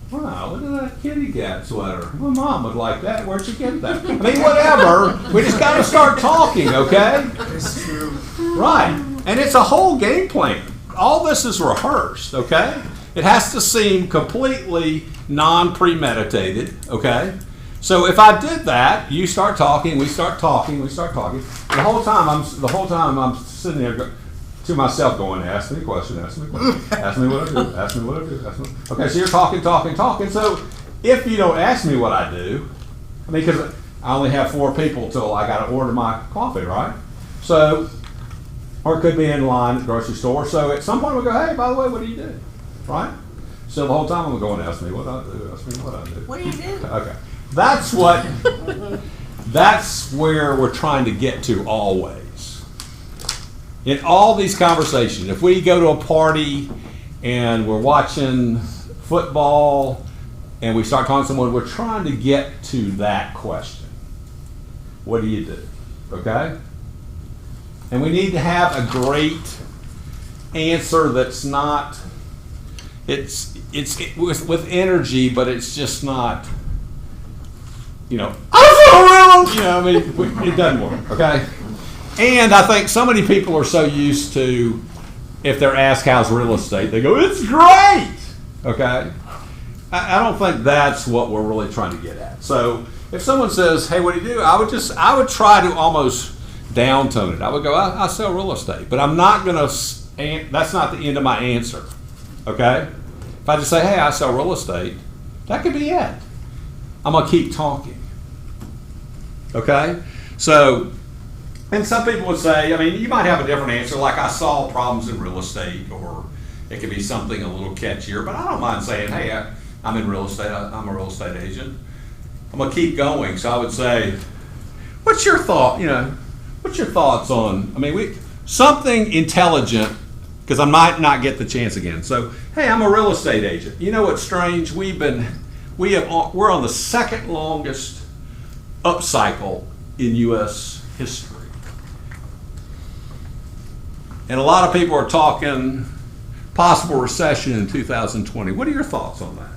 wow, look at that kitty cat sweater. My mom would like that. Where'd you get that? I mean, whatever. We just got to start talking, okay? It's true. Right. And it's a whole game plan. All this is rehearsed, okay? It has to seem completely non-premeditated, okay? So if I did that, you start talking, we start talking. The whole time I'm sitting there to myself going, ask me a question, ask me what I do. Okay, so you're talking. So if you don't ask me what I do, because I only have 4 people till I got to order my coffee, right? So, or it could be in line at the grocery store. So at some point we'll go, hey, by the way, what do you do? Right? So the whole time I'm going, ask me what I do, ask me what I do. What do you do? Okay. That's where we're trying to get to always. In all these conversations, if we go to a party and we're watching football and we start talking to someone, we're trying to get to that question. What do you do? Okay? And we need to have a great answer that's not, it's with energy, but it's just not, it doesn't work, okay? And I think so many people are so used to, if they're asked how's real estate, they go, it's great, okay? I don't think that's what we're really trying to get at. So if someone says, hey, what do you do? I would try to almost downtone it. I would go, I sell real estate, but I'm not going to, that's not the end of my answer, okay? If I just say, hey, I sell real estate, that could be it. I'm going to keep talking. Okay? So, and some people would say, I mean, you might have a different answer, like I saw problems in real estate, or it could be something a little catchier, but I don't mind saying, hey, I'm in real estate, I'm a real estate agent. I'm gonna keep going, so I would say, what's your thought, what's your thoughts on, something intelligent, because I might not get the chance again. So, hey, I'm a real estate agent. You know what's strange? We're on the second longest upcycle in U.S. history. And a lot of people are talking possible recession in 2020. What are your thoughts on that?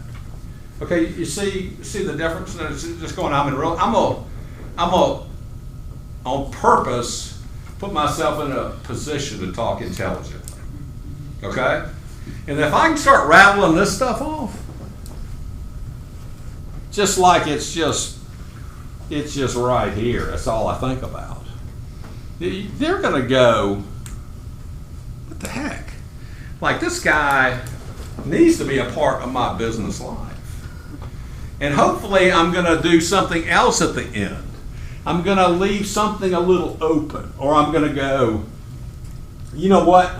Okay, you see the difference? It's just going, I'm on purpose put myself in a position to talk intelligently. Okay? And if I can start rattling this stuff off, just like it's just right here, that's all I think about. They're gonna go, what the heck? Like, this guy needs to be a part of my business life. And hopefully I'm gonna do something else at the end. I'm gonna leave something a little open, or I'm gonna go, you know what?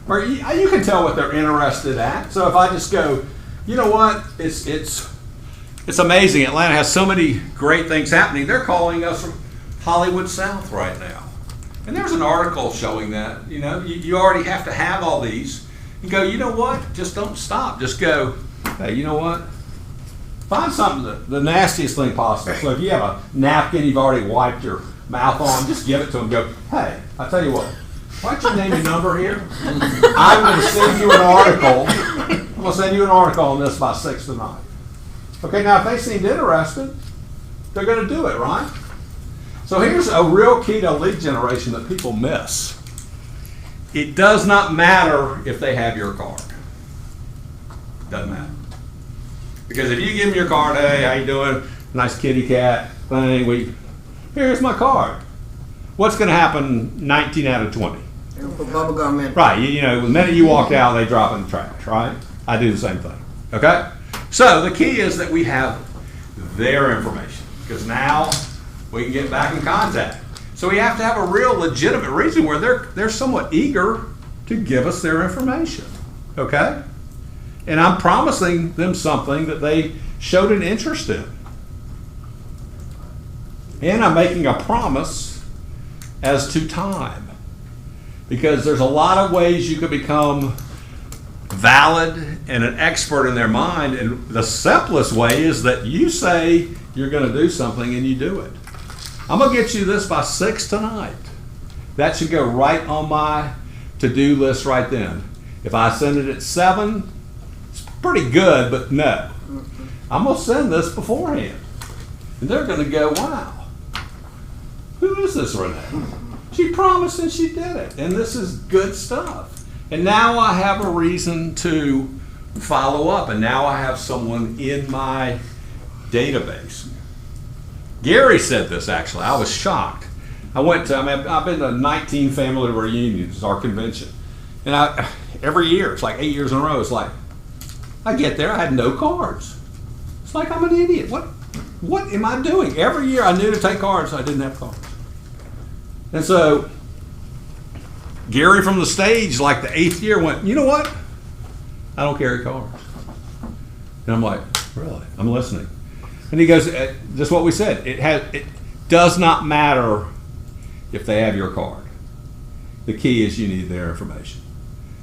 Or you can tell what they're interested at. So if I just go, you know what? It's amazing. Atlanta has so many great things happening. They're calling us from Hollywood South right now. And there's an article showing that, you already have to have all these. You go, you know what? Just don't stop. Just go, hey, you know what? Find something, the nastiest thing possible. So if you have a napkin you've already wiped your mouth on, just give it to them. Go, hey, I'll tell you what. Write your name and number here. I'm going to send you an article. I'm going to send you an article on this by 6 tonight. Okay, now if they seemed interested, they're going to do it, right? So here's a real key to lead generation that people miss. It does not matter if they have your card. Doesn't matter. Because if you give them your card, hey, how you doing? Nice kitty cat thing. Here's my card. What's going to happen 19 out of 20? Put bubble gum in. Right, the minute you walk out, they drop in the trash, right? I do the same thing, okay? So the key is that we have their information, because now we can get back in contact. So we have to have a real legitimate reason where they're somewhat eager to give us their information, okay? And I'm promising them something that they showed an interest in. And I'm making a promise as to time. Because there's a lot of ways you could become valid and an expert in their mind, and the simplest way is that you say you're going to do something and you do it. I'm going to get you this by 6 tonight. That should go right on my to-do list right then. If I send it at 7, it's pretty good, but no. I'm going to send this beforehand. And they're going to go, wow, who is this Renee? She promised and she did it. And this is good stuff. And now I have a reason to follow up. And now I have someone in my database. Gary said this, actually. I was shocked. I've been to 19 family reunions, our convention. And every year, it's like 8 years in a row, it's like, I get there, I had no cards. It's like I'm an idiot. What am I doing? Every year I knew to take cards, I didn't have cards. And so Gary from the stage, like the 8th year, went, you know what? I don't carry cards. And I'm like, really? I'm listening. And he goes, just what we said. It does not matter if they have your card. The key is you need their information.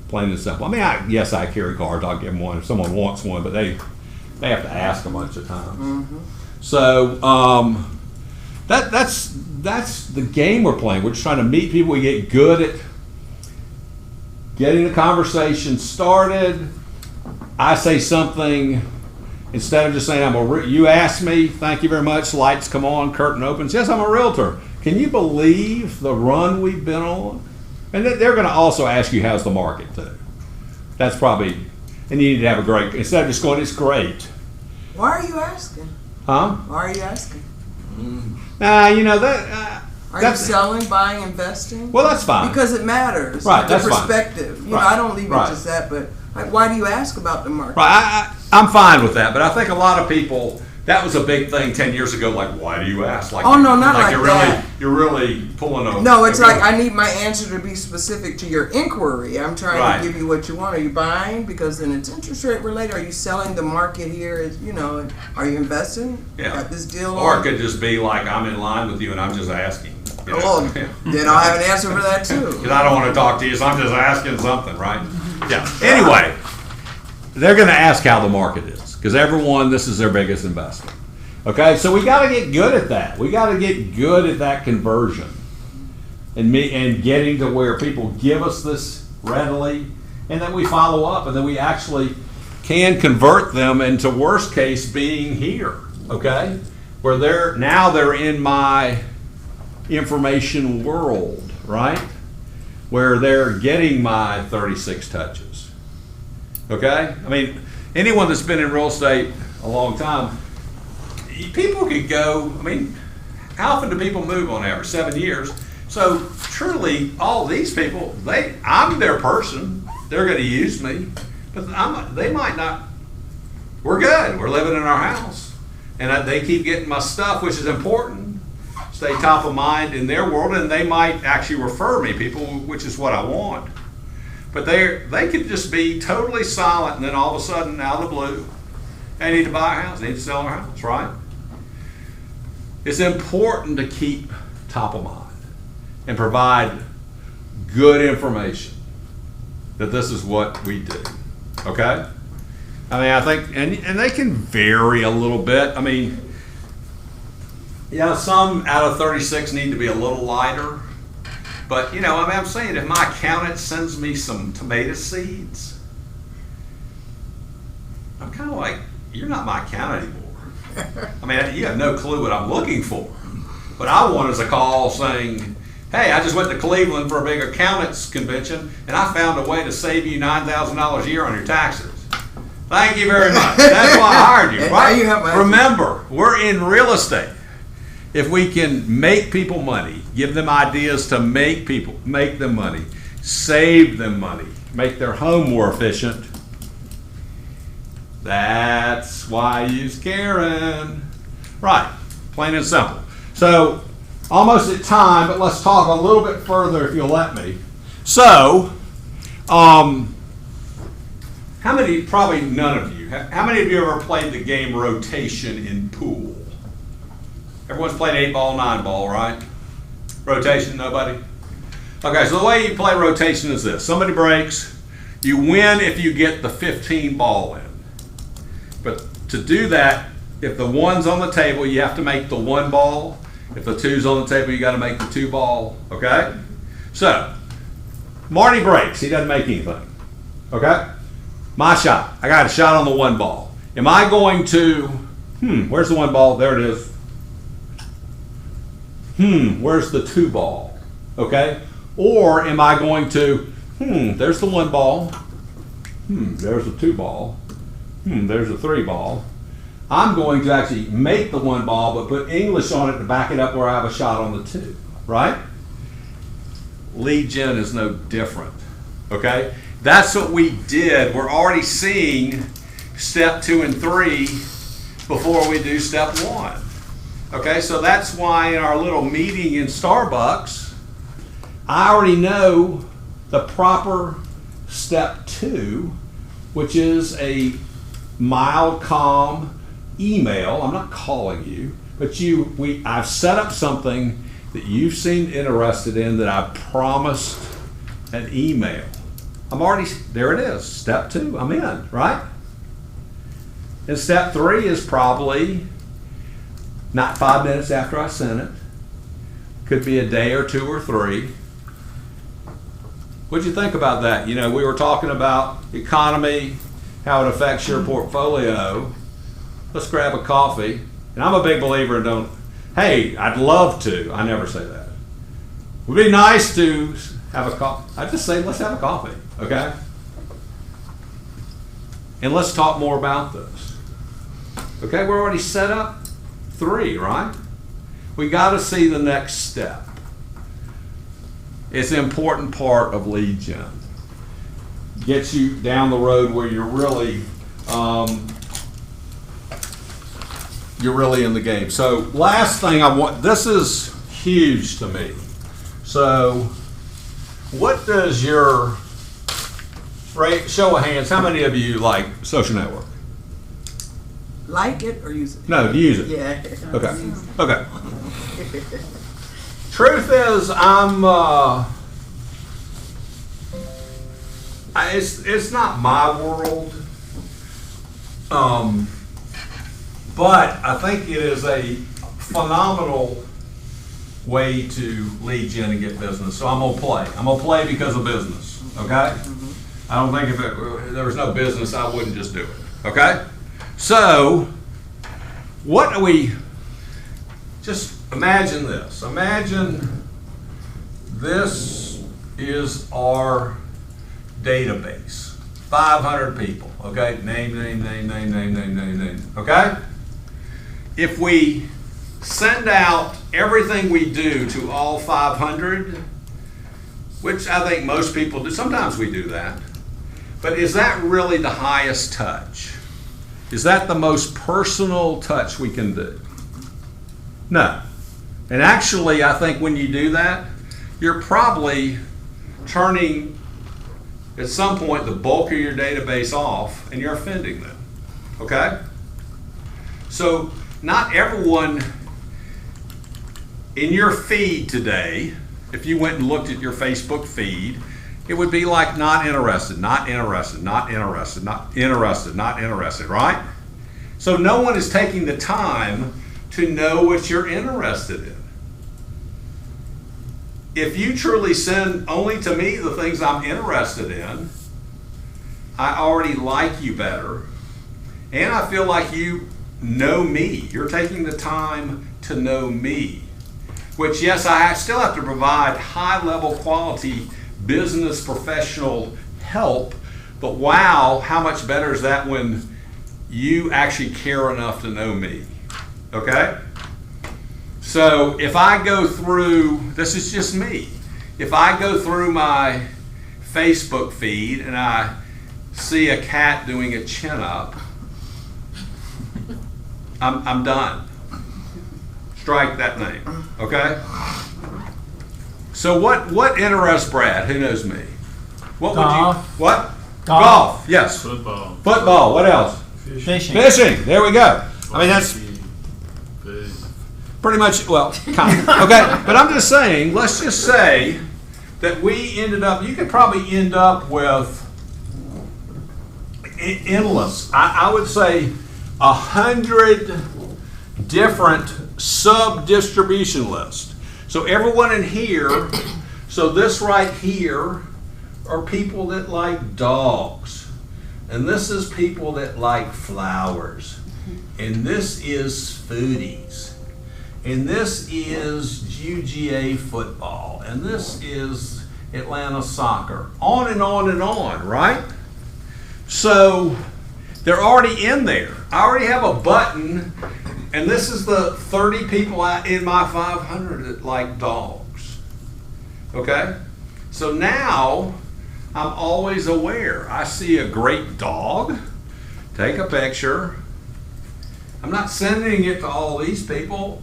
Plain and simple. Yes, I carry cards. I'll give them one if someone wants one, but they have to ask a bunch of times. Mm-hmm. So that's the game we're playing. We're just trying to meet people. We get good at getting the conversation started. I say something instead of just saying you asked me, thank you very much, lights come on, curtain opens. Yes, I'm a realtor. Can you believe the run we've been on? And they're going to also ask you, how's the market too? That's probably, and you need to have a great, instead of just going, it's great. Why are you asking? Huh? Why are you asking? Are you selling, buying, investing? Well, that's fine. Because it matters. Right, the that's perspective. Fine. You know, right. I don't leave it just that, but why do you ask about the market? Right, I'm fine with that, but I think a lot of people, That was a big thing 10 years ago. Like, why do you ask? Like, Oh, no, not like you're that. You're really pulling a. No, it's a like gun. I need my answer to be specific to your inquiry. I'm trying Right. to give you what you want. Are you buying? Because then it's interest rate related. Are you selling the market here? Is, you know, are you investing? Yeah. Got this deal Or it on? could just be like, I'm in line with you and I'm just asking. You know? Oh, then I'll have an answer for that too. Because I don't want to talk to you, so I'm just asking something, right? Yeah. Anyway, they're going to ask how the market is because everyone, this is their biggest investment. Okay, so we got to get good at that. We got to get good at that conversion and getting to where people give us this readily, and then we follow up, and then we actually can convert them into worst case being here. Okay, where they're in my information world, right? Where they're getting my 36 touches. Okay? I mean, anyone that's been in real estate a long time, people could go, I mean, how often do people move on average? 7 years. So truly, all these people, I'm their person. They're going to use me, but they might not. We're good. We're living in our house. And they keep getting my stuff, which is important. Stay top of mind in their world, and they might actually refer me people, which is what I want. But they could just be totally silent, and then all of a sudden, out of the blue, they need to buy a house, they need to sell their house, right? It's important to keep top of mind and provide good information that this is what we do, okay? I mean, I think, and they can vary a little bit. I mean, some out of 36 need to be a little lighter. But, I mean, I'm saying if my accountant sends me some tomato seeds, I'm kind of like, you're not my accountant anymore. I mean, you have no clue what I'm looking for. What I want is a call saying, hey, I just went to Cleveland for a big accountants convention, and I found a way to save you $9,000 a year on your taxes. Thank you very much. That's why I hired you, right? Remember, we're in real estate. If we can make people money, give them ideas to make them money, save them money, make their home more efficient, that's why I use Karen. Right, plain and simple. So, almost at time, but let's talk a little bit further if you'll let me. So, how many, probably none of you, how many of you ever played the game rotation in pool? Everyone's played 8-ball, 9-ball, right? Rotation, nobody? Okay, so the way you play rotation is this. Somebody breaks, you win if you get the 15 ball in. But to do that, if the 1's on the table, you have to make the 1 ball. If the 2's on the table, you got to make the 2 ball, okay? So, Marty breaks, he doesn't make anything, okay? My shot, I got a shot on the 1 ball. Am I going to, where's the 1 ball? There it is. Where's the 2 ball? Okay? Or am I going to, there's the 1 ball. There's the 2 ball. There's the 3 ball. I'm going to actually make the 1 ball, but put English on it to back it up where I have a shot on the 2, right? Lead gen is no different, okay? That's what we did. We're already seeing step 2 and 3 before we do step 1. Okay, so that's why in our little meeting in Starbucks, I already know the proper step 2, which is a mild, calm email. I'm not calling you, but I've set up something that you seemed interested in that I promised an email. There it is, step 2, I'm in, right? And step 3 is probably not 5 minutes after I sent it. Could be a day or 2 or 3. What'd you think about that? We were talking about economy, how it affects your portfolio. Let's grab a coffee. And I'm a big believer in hey, I'd love to. I never say that. It would be nice to have a coffee. I just say, let's have a coffee, okay? And let's talk more about this. Okay, we're already set up 3, right? We got to see the next step. It's an important part of lead gen. Gets you down the road where you're really you're really in the game. So last thing I want, this is huge to me. So what does your, show of hands, how many of you like social network? Like it or use it? No, use it. Yeah. Okay. Okay. Truth is, it's not my world, but I think it is a phenomenal way to lead gen and get business. So I'm gonna play. I'm gonna play because of business. Okay. I don't think if there was no business, I wouldn't just do it. Okay. So what do we? Just imagine this. Imagine this is our database. 500 people, okay? Name, okay? If we send out everything we do to all 500, which I think most people do, sometimes we do that, but is that really the highest touch? Is that the most personal touch we can do? No. And actually, I think when you do that, you're probably turning, at some point, the bulk of your database off, and you're offending them. Okay? So, not everyone in your feed today, if you went and looked at your Facebook feed, it would be like not interested, not interested, not interested, not interested, not interested, right? So no one is taking the time to know what you're interested in. If you truly send only to me the things I'm interested in, I already like you better, and I feel like you know me. You're taking the time to know me, which, yes, I still have to provide high-level quality business professional help, but wow, how much better is that when you actually care enough to know me, okay? So if I go through, this is just me, if I go through my Facebook feed and I see a cat doing a chin-up, I'm done. Strike that name, okay? So what interests Brad? Who knows me? What Golf. would you? What? Golf. Yes. Football. Football. What else? Fishing. Fishing. There we go. I mean, that's pretty much, well, kind of. Okay, but I'm just saying, let's just say that we ended up, you could probably end up with endless, I would say 100 different sub-distribution lists. So everyone in here, so this right here are people that like dogs. And this is people that like flowers. And this is foodies. And this is UGA football. And this is Atlanta soccer. On and on and on, right? So they're already in there. I already have a button, and this is the 30 people in my 500 that like dogs. Okay? So now I'm always aware. I see a great dog, take a picture. I'm not sending it to all these people.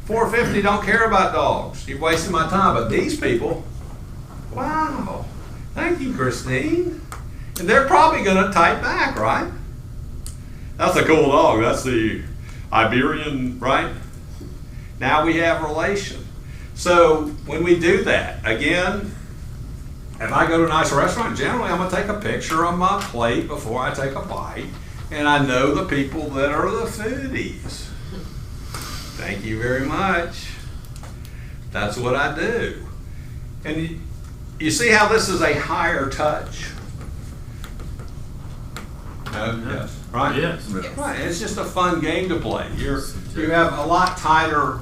450 don't care about dogs. You're wasting my time. But these people, wow, thank you, Christine. And they're probably going to type back, right? That's a cool dog. That's the Iberian, right? Now we have relation. So when we do that, again, if I go to a nice restaurant, generally I'm going to take a picture of my plate before I take a bite. And I know the people that are the foodies. Thank you very much. That's what I do. And you see how this is a higher touch? No? Yes. Right? Yes. Right. It's just a fun game to play. You have a lot tighter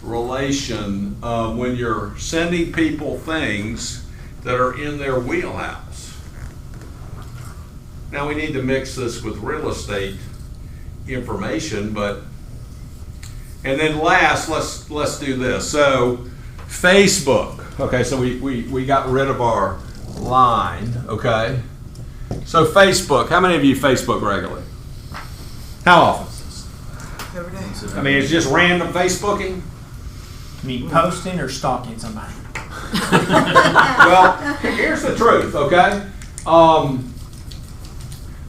relation when you're sending people things that are in their wheelhouse. Now we need to mix this with real estate information, and then last, let's do this. So Facebook. Okay, so we got rid of our line, okay? So Facebook, how many of you Facebook regularly? How often? consider. I mean, it's just random Facebooking? You mean posting or stalking somebody? Well, here's the truth, okay?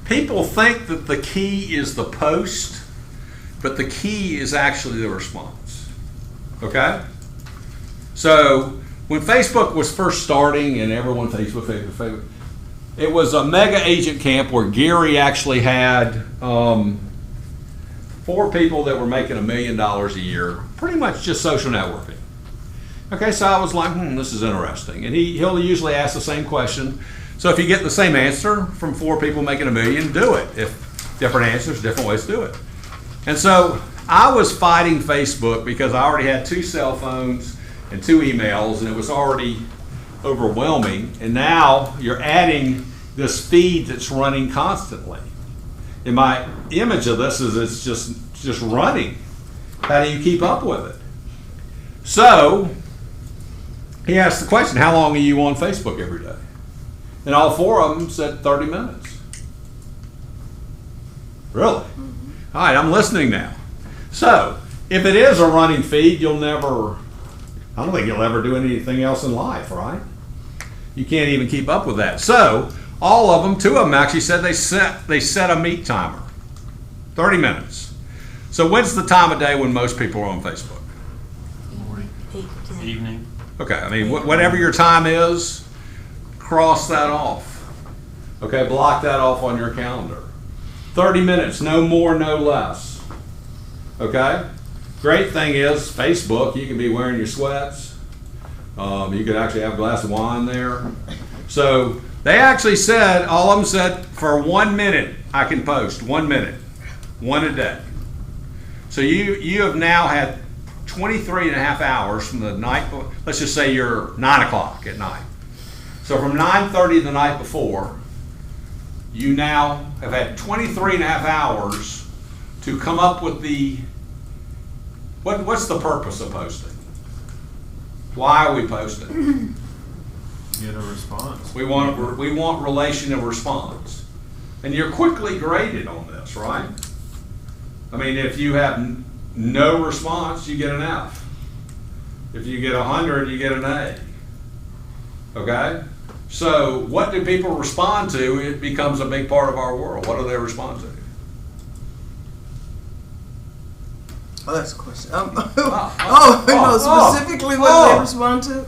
People think that the key is the post, but the key is actually the response, okay? So when Facebook was first starting and everyone Facebook, it was a mega agent camp where Gary actually had 4 people that were making $1 million a year, pretty much just social networking. Okay, so I was like, this is interesting. And he'll usually ask the same question. So if you get the same answer from 4 people making $1 million, do it. If different answers, different ways to do it. And so I was fighting Facebook because I already had 2 cell phones and 2 emails, and it was already overwhelming. And now you're adding this feed that's running constantly. And my image of this is it's just running. How do you keep up with it? So he asked the question, how long are you on Facebook every day? And all 4 of them said 30 minutes. Really? All right, I'm listening now. So if it is a running feed, I don't think you'll ever do anything else in life, right? You can't even keep up with that. So all of them, 2 of them actually said they set a meet timer, 30 minutes. So when's the time of day when most people are on Facebook? Evening. Okay, I mean, whatever your time is, cross that off. Okay, block that off on your calendar. 30 minutes, no more, no less. Okay? Great thing is, Facebook, you can be wearing your sweats. You could actually have a glass of wine there. So they actually said, all of them said, for 1 minute, I can post 1 minute, 1 a day. So you have now had 23 and a half hours from the night, let's just say you're 9 o'clock at night. So from 9:30 the night before, you now have had 23 and a half hours to come up with what's the purpose of posting? Why are we posting? Get a response. We want relation and response. And you're quickly graded on this, right? I mean, if you have no response, you get an F. If you get 100, you get an A. Okay? So what do people respond to? It becomes a big part of our world. What do they respond to? Oh, that's a question. Specifically what do they respond to?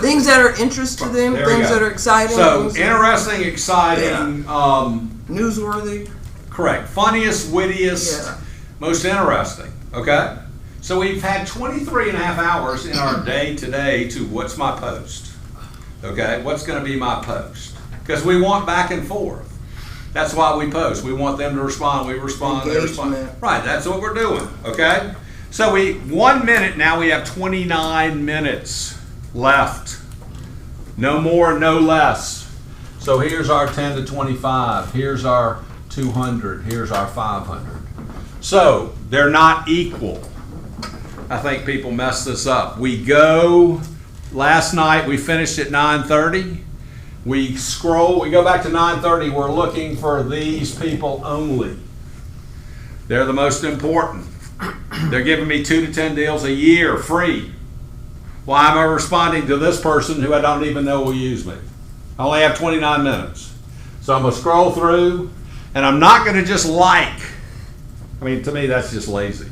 Things that are interest to them, things that are exciting. So interesting, exciting, newsworthy. Correct. Funniest, wittiest, most interesting. Okay? So we've had 23 and a half hours in our day today to what's my post? Okay? What's going to be my post? Because we want back and forth. That's why we post. We want them to respond. We respond. They respond. Right. That's what we're doing. Okay? So 1 minute, now we have 29 minutes left. No more, no less. So here's our 10 to 25. Here's our 200. Here's our 500. So they're not equal. I think people mess this up. Last night we finished at 9:30. We go back to 9:30. We're looking for these people only. They're the most important. They're giving me 2 to 10 deals a year free. Why am I responding to this person who I don't even know will use me? I only have 29 minutes. So I'm going to scroll through, and I'm not going to just like. I mean, to me, that's just lazy.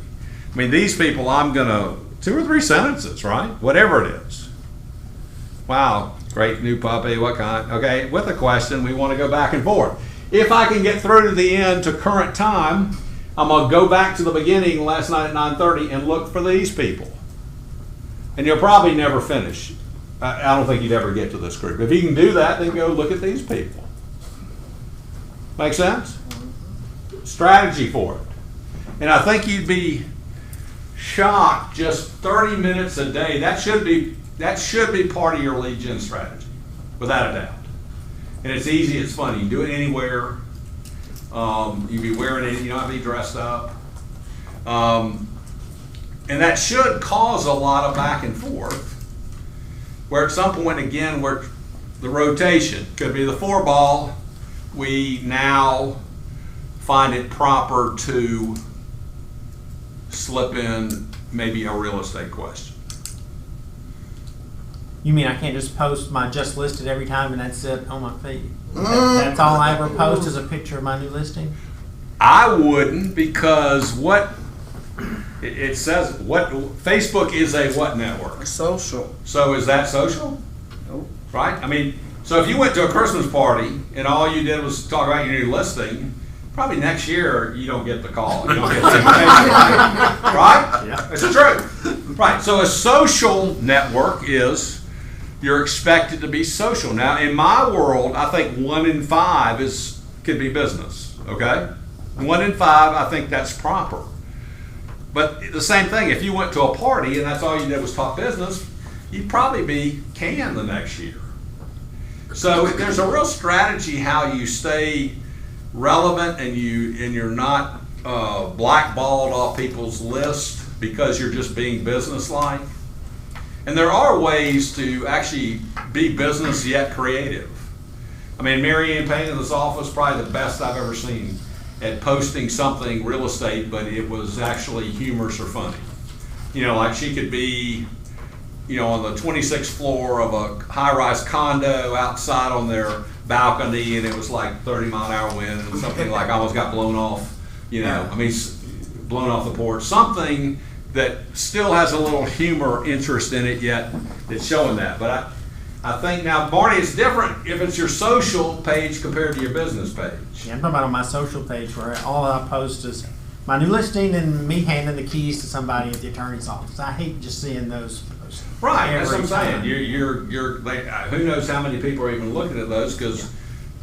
I mean, these people, I'm going to 2 or 3 sentences, right? Whatever it is. Wow, great new puppy, what kind? Okay, with a question, we want to go back and forth. If I can get through to the end to current time, I'm going to go back to the beginning last night at 9:30 and look for these people. And you'll probably never finish. I don't think you'd ever get to this group. If you can do that, then go look at these people. Make sense? Strategy for it. And I think you'd be shocked, just 30 minutes a day, that should be part of your lead gen strategy, without a doubt. And it's easy, it's fun. You can do it anywhere. You can be wearing it, you don't have to be dressed up. And that should cause a lot of back and forth, where at some point, again, where the rotation could be the 4 ball, we now find it proper to slip in maybe a real estate question. You mean I can't just post my just listed every time and that's it on my feed? That's all I ever post is a picture of my new listing? I wouldn't, because it says, Facebook is a what network? Social. So is that social? Nope. Right? I mean, so if you went to a Christmas party and all you did was talk about your new listing, probably next year you don't get the call. You don't get the invitation, right? Yeah. It's the truth. Right. So a social network is you're expected to be social. Now, in my world, I think 1 in 5 could be business. Okay? 1 in 5, I think that's proper. But the same thing, if you went to a party and that's all you did was talk business, you'd probably be canned the next year. So there's a real strategy how you stay relevant and you're not blackballed off people's lists because you're just being businesslike. And there are ways to actually be business yet creative. I mean, Mary Ann Payne in this office, probably the best I've ever seen at posting something real estate, but it was actually humorous or funny. You know, like she could be, you know, on the 26th floor of a high-rise condo outside on their balcony, and it was like 30-mile-an-hour wind, and something like almost got blown off, you know, I mean, blown off the porch. Something that still has a little humor interest in it, yet it's showing that. But I think now, Marty, it's different if it's your social page compared to your business page. Yeah, I'm talking about on my social page where all I post is my new listing and me handing the keys to somebody at the attorney's office. I hate just seeing those posts. Right, that's what I'm every saying. time. You're like, who knows how many people are even looking at those because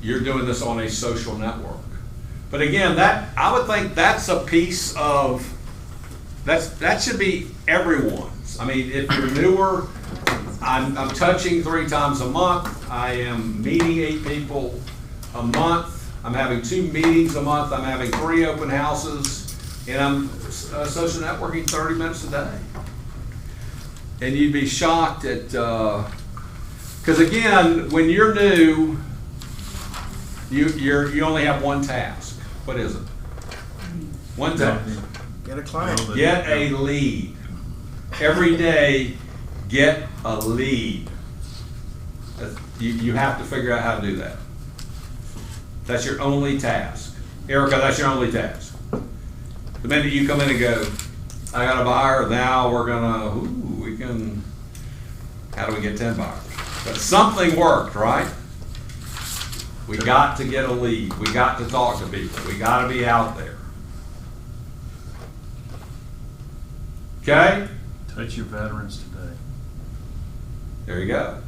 you're doing this on a social network. But again, I would think that's a piece of, that should be everyone's. I mean, if you're newer, I'm touching 3 times a month. I am meeting 8 people a month. I'm having 2 meetings a month. I'm having 3 open houses, and I'm social networking 30 minutes a day. And you'd be shocked at, because again, when you're new, you only have one task. What is it? One task. Get a client. Get a lead. Every day, get a lead. You have to figure out how to do that. That's your only task. Erica, that's your only task. The minute you come in and go, I got a buyer, now we're gonna, how do we get 10 buyers? But something worked, right? We got to get a lead. We got to talk to people. We got to be out there. Okay? Touch your veterans today. There you go.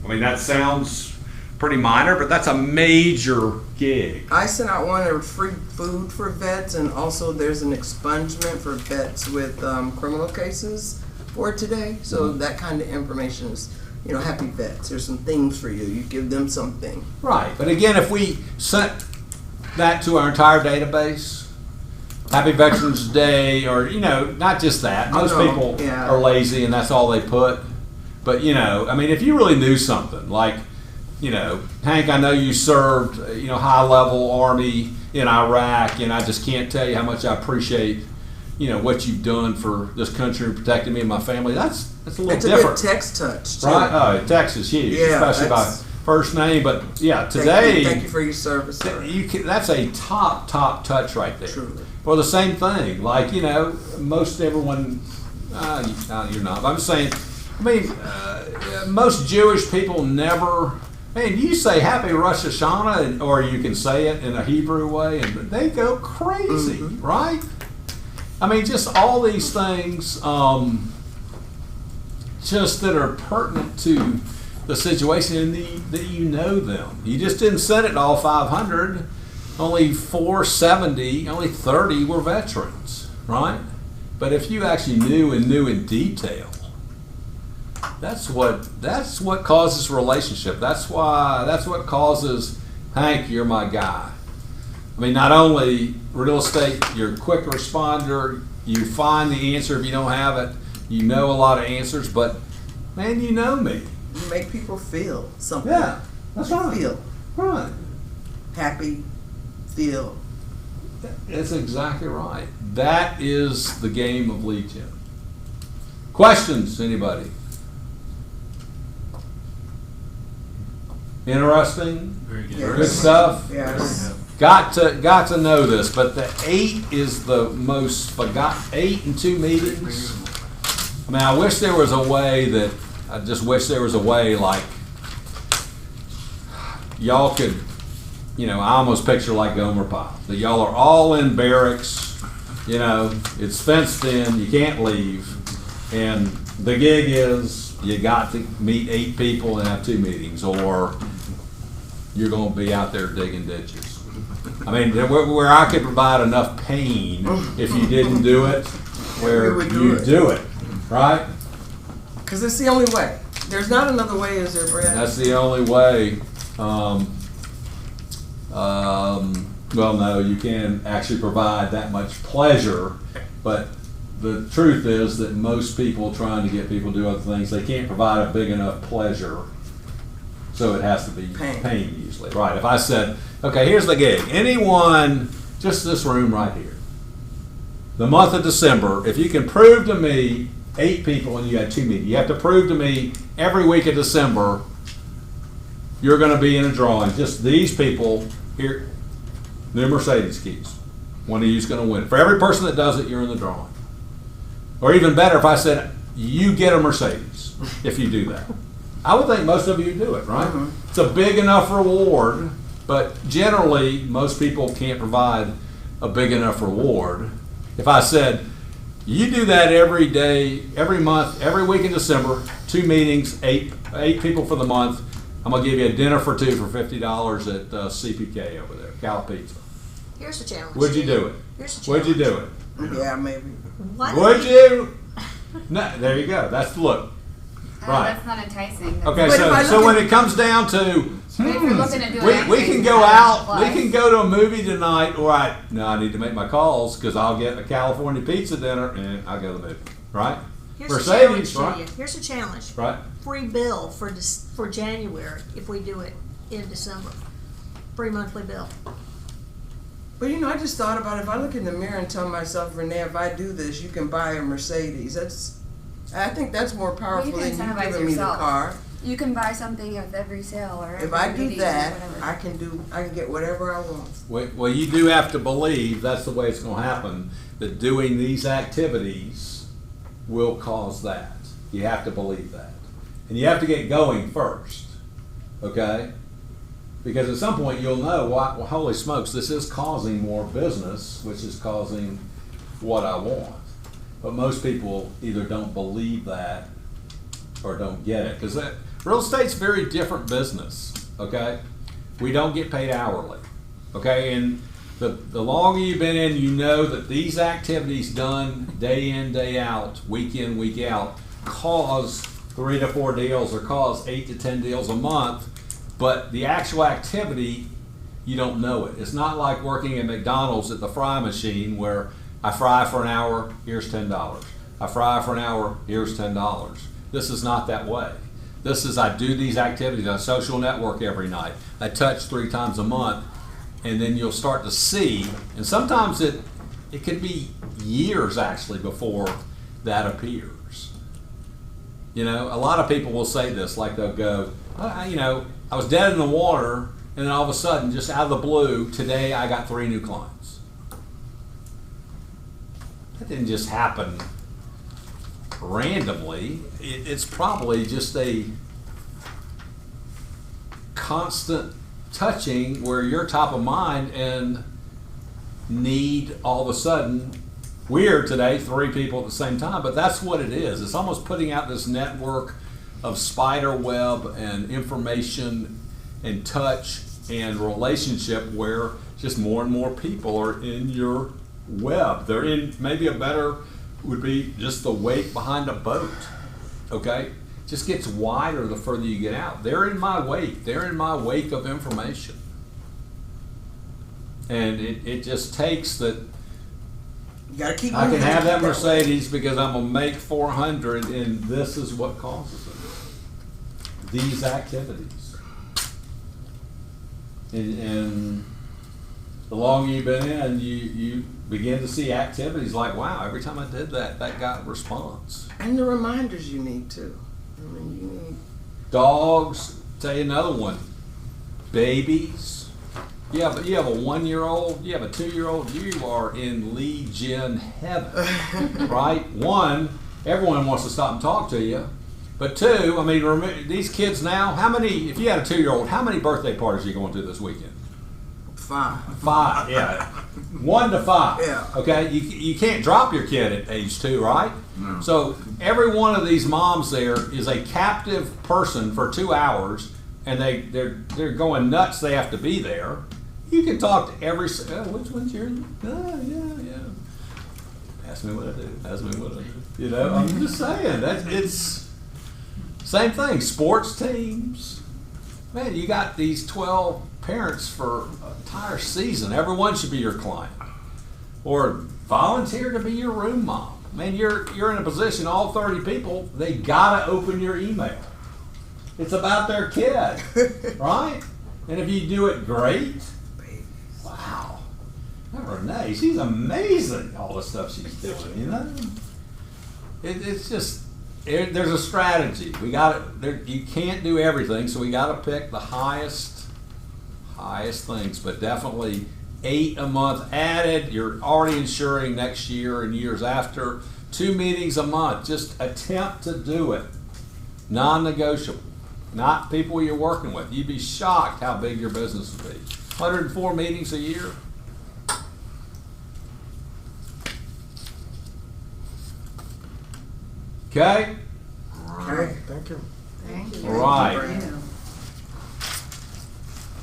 I mean, that sounds pretty minor, but that's a major gig. I sent out one of free food for vets, and also there's an expungement for vets with criminal cases for today. So that kind of information is, you know, happy vets. There's some things for you. You give them something. Right. But again, if we sent that to our entire database, Happy Veterans Day, or, you know, not just that. Most people are lazy and that's all they put. But, you know, I mean, if you really knew something, like, you know, Hank, I know you served, you know, high-level Army in Iraq, and I just can't tell you how much I appreciate, you know, what you've done for this country and protecting me and my family. That's a little different. It's a good text touch, too. Right? Oh, text is huge, especially by first name. But, yeah, today... Thank you for your service, sir. That's a top touch right there. Truly. Or the same thing, like, you know, most everyone, you're not, but I'm saying, I mean, most Jewish people never, man, you say Happy Rosh Hashanah, or you can say it in a Hebrew way, and they go crazy, right? I mean, just all these things, just that are pertinent to the situation, and that you know them. You just didn't send it to all 500. Only 470, only 30 were veterans, right? But if you actually knew in detail, that's what causes relationship. That's what causes, Hank, you're my guy. I mean, not only real estate, you're a quick responder, you find the answer if you don't have it, you know a lot of answers, but man, you know me. You make people feel something. Yeah, that's right. Feel. Right. Happy. Feel That's exactly right. That is the game of lead gen. Questions, anybody? Interesting? Very good. Good stuff? Yes. Got to know this, but the 8 is the most forgotten. 8 and 2 meetings. I mean, I wish there was a way that, I just wish there was a way like y'all could, I almost picture like Gomer Pyle, that y'all are all in barracks, it's fenced in, you can't leave, and the gig is you got to meet 8 people and have 2 meetings, or you're going to be out there digging ditches. I mean, where I could provide enough pain if you didn't do it, where We would you do it, right? Because it's the only way. There's not another way, is there, Brad? That's the only way. Well, no, you can actually provide that much pleasure, but the truth is that most people trying to get people to do other things, they can't provide a big enough pleasure, so it has to be pain usually. Right, if I said, okay, here's the gig. Anyone, just this room right here, the month of December, if you can prove to me 8 people and you had 2 meetings, you have to prove to me every week of December you're going to be in a drawing. Just these people here, new Mercedes keys. One of you's going to win. For every person that does it, you're in the drawing. Or even better, if I said, you get a Mercedes if you do that. I would think most of you do it, right? Mm-hmm. It's a big enough reward, but generally, most people can't provide a big enough reward. If I said, you do that every day, every month, every week in December, 2 meetings, 8 people for the month, I'm going to give you a dinner for 2 for $50 at CPK over there, Cal Pizza. Here's the challenge. Would you do it? Here's the challenge. Would you do it? Yeah, maybe. What? Would you? No, there you go. That's the look. Right. That's not enticing. Okay, so when it comes down to, But if you're looking to do it, we can go out, we can go to a movie tonight, or I need to make my calls because I'll get a California pizza dinner and I'll go to the movie, right? Here's Mercedes, the challenge to right? you. Here's the challenge. Right. Free bill for January if we do it in December. Free monthly bill. But I just thought about if I look in the mirror and tell myself, Renee, if I do this, you can buy a Mercedes. I think that's more powerful Well, you can than you incentivize giving me the yourself. car. You can buy something with every sale or every If I do meeting or that, whatever. I can get whatever I want. Well, you do have to believe that's the way it's going to happen, that doing these activities will cause that. You have to believe that. And you have to get going first, okay? Because at some point you'll know, well, holy smokes, this is causing more business, which is causing what I want. But most people either don't believe that or don't get it. Because real estate's a very different business, okay? We don't get paid hourly, okay? And the longer you've been in, you know that these activities done day in, day out, week in, week out, cause 3 to 4 deals or cause 8 to 10 deals a month. But the actual activity, you don't know it. It's not like working at McDonald's at the fry machine where I fry for an hour, here's $10. I fry for an hour, here's $10. This is not that way. This is, I do these activities, I social network every night. I touch 3 times a month, and then you'll start to see, and sometimes it could be years actually before that appears. A lot of people will say this, like they'll go, I was dead in the water, and then all of a sudden, just out of the blue, today I got 3 new clients. That didn't just happen randomly. It's probably just a constant touching where you're top of mind and need all of a sudden, weird today, 3 people at the same time, but that's what it is. It's almost putting out this network of spider web and information and touch and relationship where just more and more people are in your web. They're in, maybe a better would be just the wake behind a boat, okay? Just gets wider the further you get out. They're in my wake. They're in my wake of information. And it just takes that You gotta keep I can moving, have keep that way. Mercedes because I'm gonna make 400 and this is what causes it. These activities. And the longer you've been in, you begin to see activities like, wow, every time I did that, that got a response. And the reminders you need too. I mean, you need. Dogs, tell you another one. Babies. You have a 1-year-old, you have a 2-year-old, you are in lead gen heaven, right? One, everyone wants to stop and talk to you. But two, I mean, these kids now, if you had a 2-year-old, how many birthday parties are you going to this weekend? 5. 5, yeah. 1 to 5. Yeah. Okay, you can't drop your kid at age 2, right? No. So every one of these moms there is a captive person for 2 hours, and they're going nuts. They have to be there. You can talk to every. Which one's yours? Yeah. Ask me what I do. Ask me what I do. You know, I'm just saying it's same thing. Sports teams. Man, you got these 12 parents for an entire season. Everyone should be your client, or volunteer to be your room mom. Man, you're in a position. All 30 people, they gotta open your email. It's about their kid, right? And if you do it great, wow. Renee, she's amazing. All the stuff she's doing, you know. It's just. There's a strategy. We got it. You can't do everything, so we got to pick the highest things. But definitely 8 a month added. You're already insuring next year and years after. 2 meetings a month. Just attempt to do it. Non-negotiable. Not people you're working with. You'd be shocked how big your business would be. 104 meetings a year. Okay? Okay. Thank you. Thank you. All right.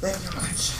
Thank you much.